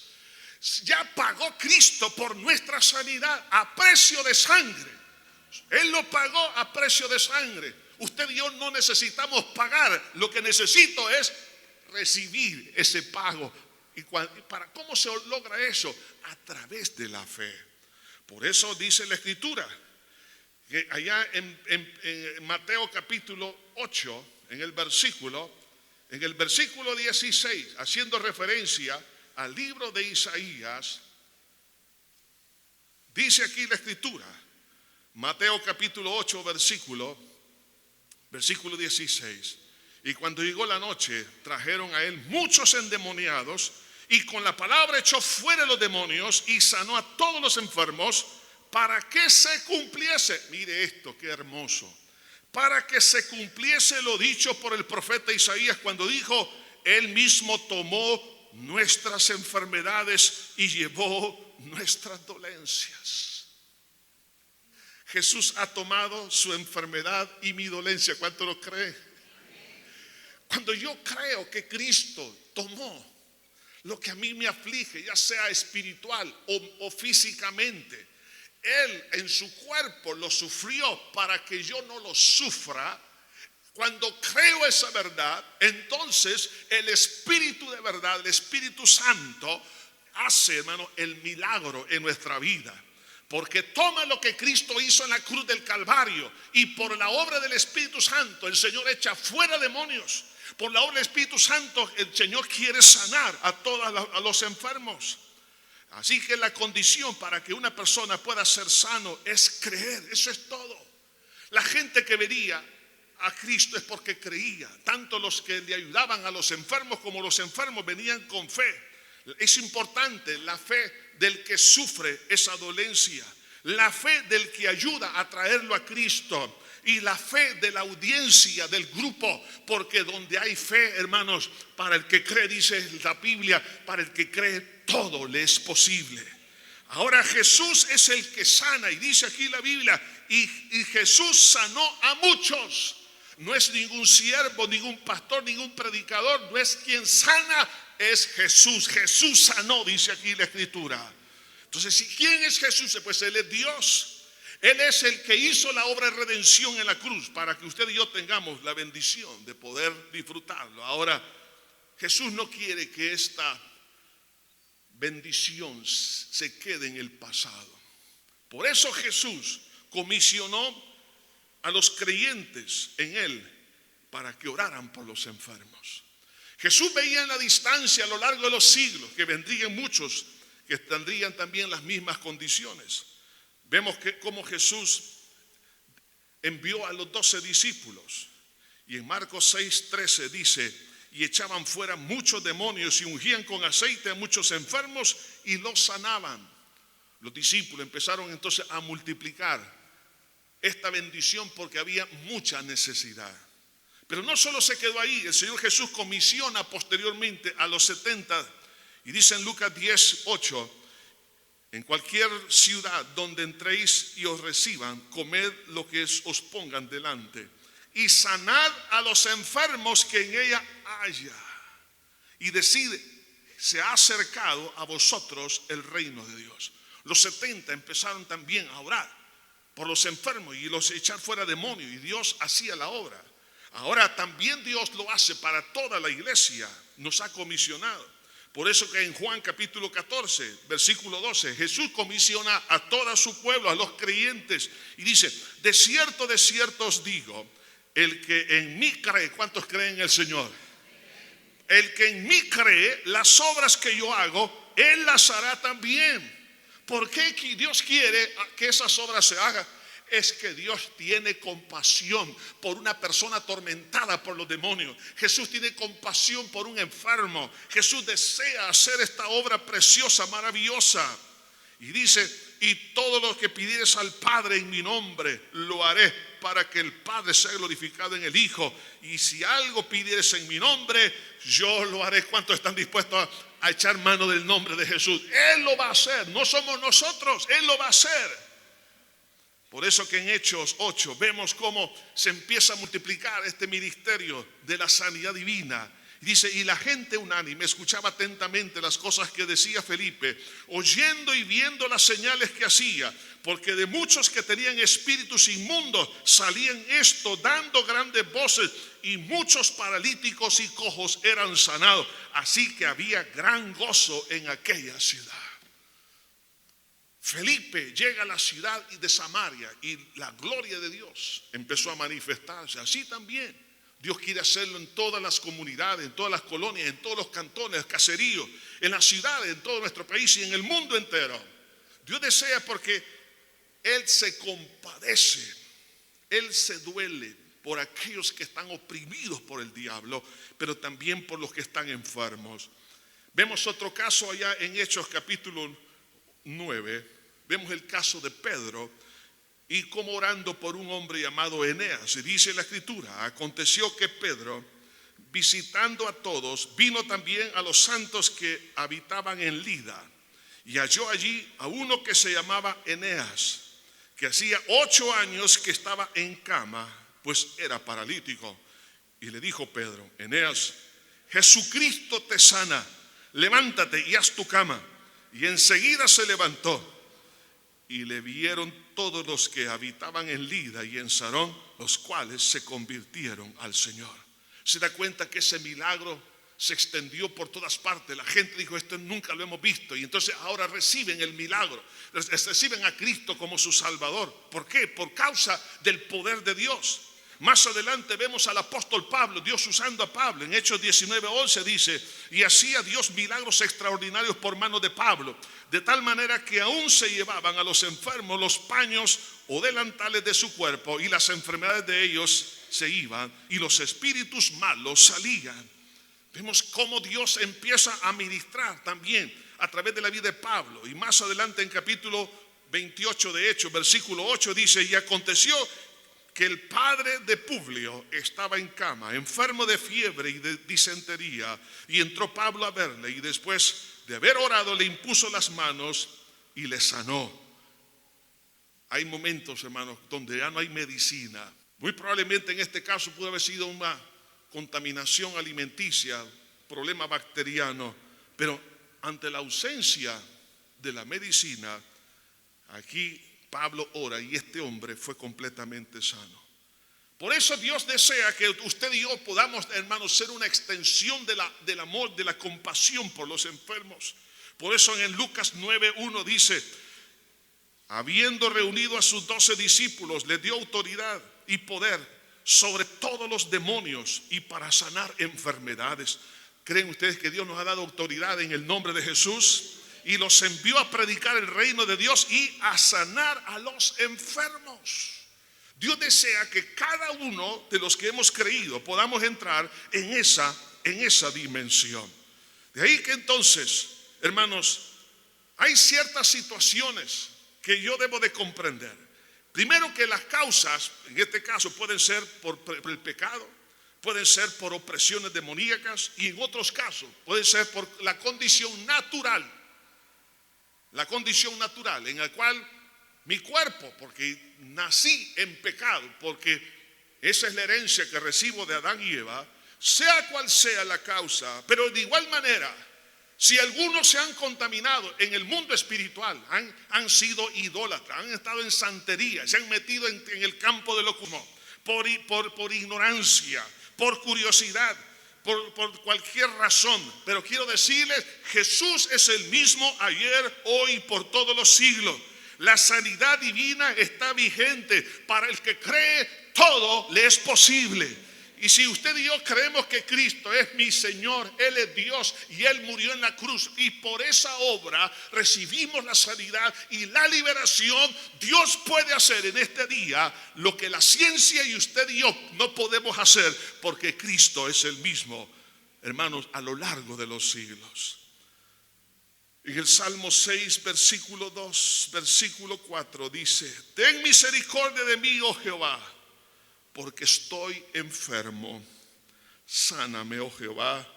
Ya pagó Cristo por nuestra sanidad a precio de sangre. Él lo pagó a precio de sangre. Usted y yo no necesitamos pagar. Lo que necesito es recibir ese pago. ¿Cómo se logra eso? A través de la fe. Por eso dice la Escritura que allá en Mateo capítulo 8, en el versículo 16, haciendo referencia al libro de Isaías, dice aquí la Escritura, Mateo capítulo 8, versículo 16. Y cuando llegó la noche, trajeron a él muchos endemoniados, y con la palabra echó fuera los demonios y sanó a todos los enfermos, para que se cumpliese, mire esto, qué hermoso, para que se cumpliese lo dicho por el profeta Isaías cuando dijo: él mismo tomó nuestras enfermedades y llevó nuestras dolencias. Jesús ha tomado su enfermedad y mi dolencia. ¿Cuánto lo cree? Cuando yo creo que Cristo tomó lo que a mí me aflige, ya sea espiritual o físicamente, Él en su cuerpo lo sufrió para que yo no lo sufra. Cuando creo esa verdad, entonces el Espíritu de verdad, el Espíritu Santo, hace, hermano, el milagro en nuestra vida. Porque toma lo que Cristo hizo en la cruz del Calvario, y por la obra del Espíritu Santo el Señor echa fuera demonios. Por la obra del Espíritu Santo el Señor quiere sanar a los enfermos. Así que la condición para que una persona pueda ser sano es creer. Eso es todo. La gente que venía a Cristo es porque creía. Tanto los que le ayudaban a los enfermos como los enfermos venían con fe. Es importante la fe del que sufre esa dolencia, la fe del que ayuda a traerlo a Cristo, y la fe de la audiencia del grupo, porque donde hay fe, hermanos, para el que cree, dice la Biblia, para el que cree todo le es posible. Ahora Jesús es el que sana, y dice aquí la Biblia, y Jesús sanó a muchos. No es ningún siervo, ningún pastor, ningún predicador, no es quien sana, es Jesús. Jesús sanó, dice aquí la Escritura. Entonces, ¿quién es Jesús? Pues Él es Dios. Él es el que hizo la obra de redención en la cruz para que usted y yo tengamos la bendición de poder disfrutarlo. Ahora, Jesús no quiere que esta bendición se quede en el pasado. Por eso Jesús comisionó a los creyentes en Él para que oraran por los enfermos. Jesús veía en la distancia a lo largo de los siglos que vendrían muchos que tendrían también las mismas condiciones. Vemos que como Jesús envió a los 12 discípulos, y en Marcos 6:13 dice: y echaban fuera muchos demonios y ungían con aceite a muchos enfermos y los sanaban. Los discípulos empezaron entonces a multiplicar esta bendición porque había mucha necesidad. Pero no solo se quedó ahí, el Señor Jesús comisiona posteriormente a los 70, y dice en Lucas 10:8: en cualquier ciudad donde entréis y os reciban, comed lo que os pongan delante, y sanad a los enfermos que en ella haya, y decid: se ha acercado a vosotros el reino de Dios. Los 70 empezaron también a orar por los enfermos y los echar fuera demonios, y Dios hacía la obra. Ahora también Dios lo hace para toda la iglesia, nos ha comisionado. Por eso que en Juan capítulo 14, versículo 12, Jesús comisiona a todo su pueblo, a los creyentes, y dice: de cierto os digo, el que en mí cree. ¿Cuántos creen en el Señor? El que en mí cree, las obras que yo hago, Él las hará también. ¿Por qué Dios quiere que esas obras se hagan? Es que Dios tiene compasión por una persona atormentada por los demonios. Jesús tiene compasión por un enfermo. Jesús desea hacer esta obra preciosa, maravillosa. Y dice: y todo lo que pidieres al Padre en mi nombre, lo haré para que el Padre sea glorificado en el Hijo. Y si algo pidieres en mi nombre, yo lo haré. ¿Cuántos están dispuestos a echar mano del nombre de Jesús? Él lo va a hacer, no somos nosotros, Él lo va a hacer. Por eso que en Hechos 8 vemos cómo se empieza a multiplicar este ministerio de la sanidad divina. Dice, y la gente unánime escuchaba atentamente las cosas que decía Felipe, oyendo y viendo las señales que hacía, porque de muchos que tenían espíritus inmundos salían esto dando grandes voces, y muchos paralíticos y cojos eran sanados. Así que había gran gozo en aquella ciudad. Felipe llega a la ciudad de Samaria y la gloria de Dios empezó a manifestarse. Así también Dios quiere hacerlo en todas las comunidades, en todas las colonias, en todos los cantones, caseríos, en las ciudades, en todo nuestro país y en el mundo entero. Dios desea, porque Él se compadece, Él se duele por aquellos que están oprimidos por el diablo, pero también por los que están enfermos. Vemos otro caso allá en Hechos capítulo 9, vemos el caso de Pedro y como orando por un hombre llamado Eneas. Y dice la escritura, aconteció que Pedro, visitando a todos, vino también a los santos que habitaban en Lida, y halló allí a uno que se llamaba Eneas, que hacía 8 años que estaba en cama, pues era paralítico. Y le dijo Pedro, Eneas, Jesucristo te sana, levántate y haz tu cama. Y enseguida se levantó, y le vieron todos los que habitaban en Lida y en Sarón, los cuales se convirtieron al Señor. Se da cuenta que ese milagro se extendió por todas partes. La gente dijo, esto nunca lo hemos visto, y entonces ahora reciben el milagro, reciben a Cristo como su Salvador. ¿Por qué? Por causa del poder de Dios. Más adelante vemos al apóstol Pablo, Dios usando a Pablo. En Hechos 19:11 dice, y hacía Dios milagros extraordinarios por mano de Pablo, de tal manera que aún se llevaban a los enfermos los paños o delantales de su cuerpo, y las enfermedades de ellos se iban, y los espíritus malos salían. Vemos cómo Dios empieza a ministrar también a través de la vida de Pablo. Y más adelante en capítulo 28 de Hechos, versículo 8 dice, y aconteció que el padre de Publio estaba en cama, enfermo de fiebre y de disentería, y entró Pablo a verle, y después de haber orado le impuso las manos y le sanó. Hay momentos, hermanos, donde ya no hay medicina. Muy probablemente en este caso pudo haber sido una contaminación alimenticia, problema bacteriano, pero ante la ausencia de la medicina, aquí Pablo ora y este hombre fue completamente sano. Por eso Dios desea que usted y yo podamos, hermanos, ser una extensión del amor, de la compasión por los enfermos. Por eso en Lucas 9:1 dice, habiendo reunido a sus 12 discípulos, les dio autoridad y poder sobre todos los demonios y para sanar enfermedades. ¿Creen ustedes que Dios nos ha dado autoridad en el nombre de Jesús? Y los envió a predicar el reino de Dios y a sanar a los enfermos. Dios desea que cada uno de los que hemos creído podamos entrar en esa dimensión. De ahí que entonces, hermanos, hay ciertas situaciones que yo debo de comprender. Primero, que las causas, en este caso, pueden ser por el pecado, pueden ser por opresiones demoníacas, y en otros casos pueden ser por la condición natural. La condición natural en la cual mi cuerpo, porque nací en pecado, porque esa es la herencia que recibo de Adán y Eva, sea cual sea la causa, pero de igual manera, si algunos se han contaminado en el mundo espiritual, han sido idólatras, han estado en santería, se han metido en el campo del ocultismo, por ignorancia, por curiosidad, por cualquier razón, pero quiero decirles, Jesús es el mismo ayer, hoy y por todos los siglos. La sanidad divina está vigente. Para el que cree, todo le es posible. Y si usted y yo creemos que Cristo es mi Señor, Él es Dios y Él murió en la cruz, y por esa obra recibimos la sanidad y la liberación, Dios puede hacer en este día lo que la ciencia y usted y yo no podemos hacer, porque Cristo es el mismo, hermanos, a lo largo de los siglos. En el Salmo 6, versículo 2, versículo 4 dice: ten misericordia de mí, oh Jehová, porque estoy enfermo. Sáname, oh Jehová,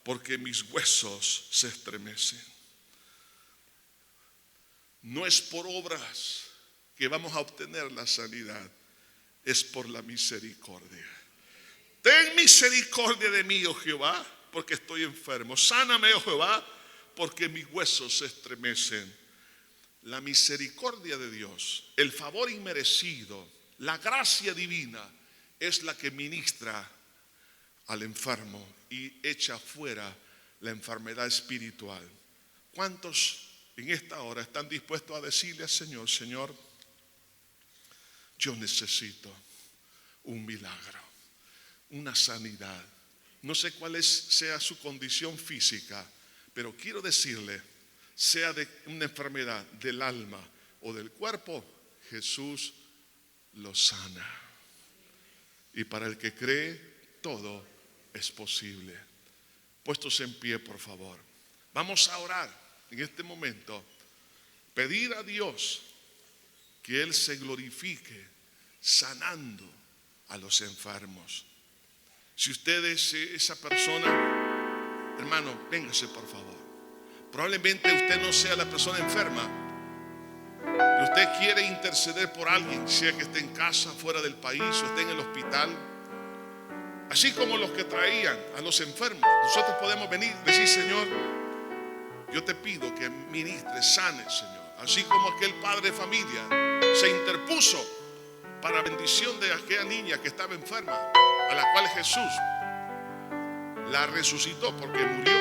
porque mis huesos se estremecen. No es por obras que vamos a obtener la sanidad, es por la misericordia. Ten misericordia de mí, oh Jehová, porque estoy enfermo. Sáname, oh Jehová, porque mis huesos se estremecen. La misericordia de Dios, el favor inmerecido, la gracia divina es la que ministra al enfermo y echa fuera la enfermedad espiritual. ¿Cuántos en esta hora están dispuestos a decirle al Señor: Señor, yo necesito un milagro, una sanidad? No sé cuál sea su condición física, pero quiero decirle, sea de una enfermedad del alma o del cuerpo, Jesús lo sana. Y para el que cree, todo es posible. Puestos en pie, por favor. Vamos a orar en este momento. Pedir a Dios que Él se glorifique sanando a los enfermos. Si usted es esa persona, hermano, véngase por favor. Probablemente usted no sea la persona enferma, pero usted quiere interceder por alguien, sea que esté en casa, fuera del país o esté en el hospital. Así como los que traían a los enfermos, nosotros podemos venir y decir: Señor, yo te pido que ministres, sanes, Señor. Así como aquel padre de familia se interpuso para bendición de aquella niña que estaba enferma, a la cual Jesús la resucitó porque murió.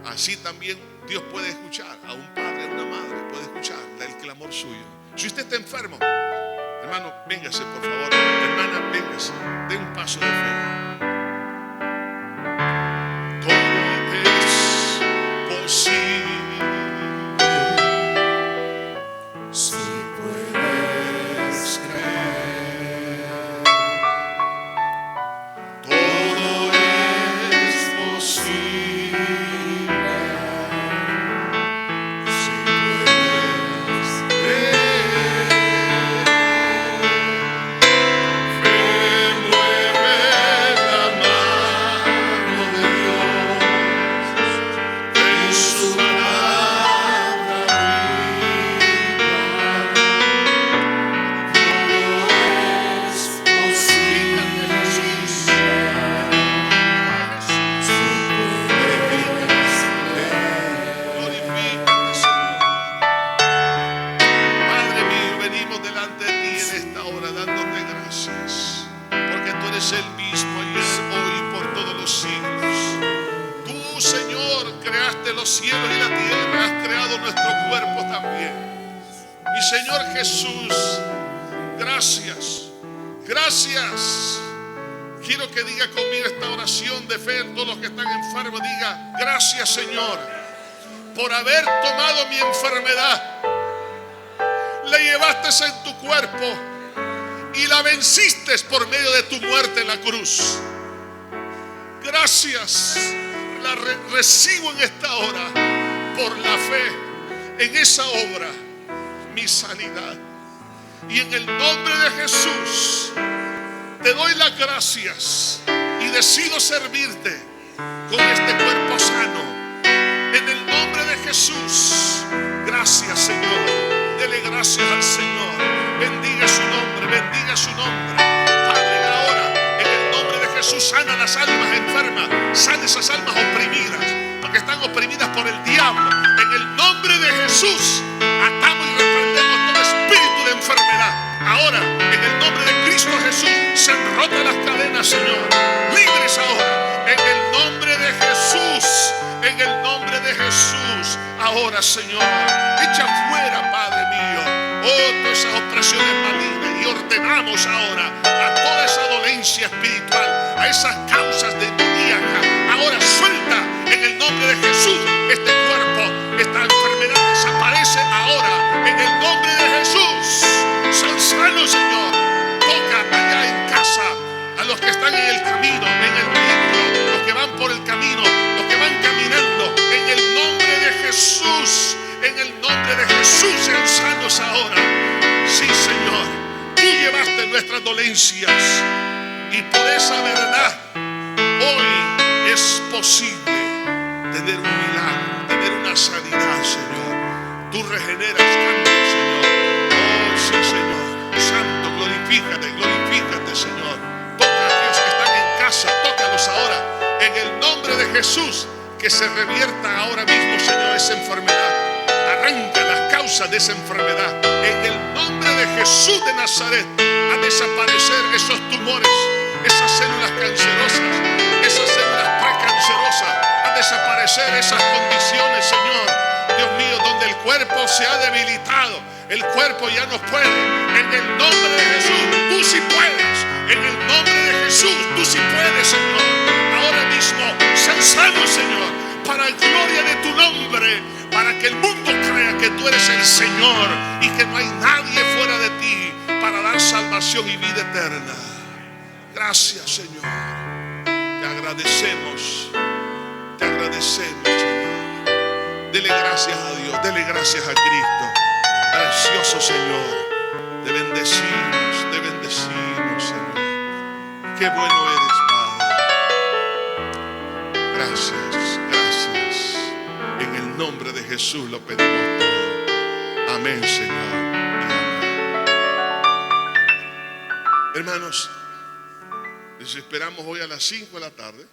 Así también Dios puede escuchar a un padre, a una madre, puede escuchar el clamor suyo. Si usted está enfermo, hermano, véngase por favor. Hermana, véngase, dé un paso de fe. Todo es posible si puedes creer. Todo es posible si puedes creer. Fe mueve la mano de Dios, en su palabra viva. Todo es posible, Jesús. Glorifícate, Señor. Padre mío, venimos delante de ti en esta hora dándote gracias, porque tú eres el mismo ayer, hoy y por todos los siglos. Tú, Señor, creaste los cielos y la tierra, has creado nuestro cuerpo también. Mi Señor Jesús, gracias, gracias. Quiero que diga conmigo esta oración de fe. Todos los que están enfermos, diga: gracias, Señor, por haber tomado mi enfermedad, la llevaste en tu cuerpo y la venciste por medio de tu muerte en la cruz. Gracias, la recibo en esta hora por la fe en esa obra, mi sanidad. Y en el nombre de Jesús te doy las gracias y decido servirte con este cuerpo sano. En el nombre de Jesús, gracias, Señor. Dele gracias al Señor. Bendiga su nombre, bendiga su nombre. Padre, ahora en el nombre de Jesús sana las almas enfermas, sana esas almas oprimidas, porque están oprimidas por el diablo. En el nombre de Jesús atamos y reprendemos todo espíritu de enfermedad. Ahora, en el nombre de Cristo Jesús, se han roto las cadenas, Señor. Libres ahora, en el nombre de Jesús, en el nombre de Jesús. Ahora, Señor, echa fuera, Padre mío, todas esas opresiones malignas, y ordenamos ahora a toda esa dolencia espiritual, a esas causas demoníacas. Ahora suelta en el nombre de Jesús este cuerpo, esta enfermedad desaparece ahora en el nombre de Jesús. San sano, Señor. Toca allá en casa a los que están en el camino, en el vehículo, los que van por el camino, los que van caminando, en el nombre de Jesús. En el nombre de Jesús sean sanos ahora. Sí, Señor, tú llevaste nuestras dolencias y por esa verdad hoy es posible tener un milagro, tener una sanidad, Señor. Tú regeneras, cambias, Señor. Oh, sí, Señor. Santo, glorifícate, Señor. Toca a aquellos que están en casa, tócalos ahora. En el nombre de Jesús, que se revierta ahora mismo, Señor, esa enfermedad. Arranca las causas de esa enfermedad. En el nombre de Jesús de Nazaret, a desaparecer esos tumores, esas células cancerosas, esas células precancerosas, a desaparecer esas condiciones, Señor. Dios mío, donde el cuerpo se ha debilitado, el cuerpo ya no puede. En el nombre de Jesús, tú sí puedes. En el nombre de Jesús, tú sí puedes, Señor. Ahora mismo, sean sanos, Señor, para gloria de tu nombre, para que el mundo crea que tú eres el Señor y que no hay nadie fuera de ti para dar salvación y vida eterna. Gracias, Señor. Te agradecemos, Señor. Dele gracias a Dios, dele gracias a Cristo. Precioso Señor, te bendecimos, Señor. Qué bueno eres, Padre. Gracias. En el nombre de Jesús lo pedimos todo. Amén, Señor. Y amén. Hermanos, les esperamos hoy a las 5 de la tarde.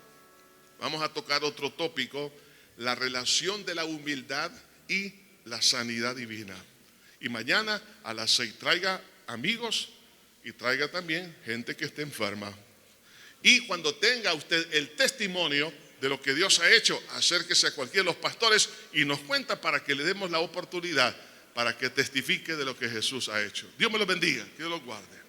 Vamos a tocar otro tópico: la relación de la humildad y la sanidad divina. Y mañana a las 6 traiga amigos y traiga también gente que esté enferma. Y cuando tenga usted el testimonio de lo que Dios ha hecho, acérquese a cualquiera de los pastores y nos cuenta para que le demos la oportunidad para que testifique de lo que Jesús ha hecho. Dios me lo bendiga, que Dios los guarde.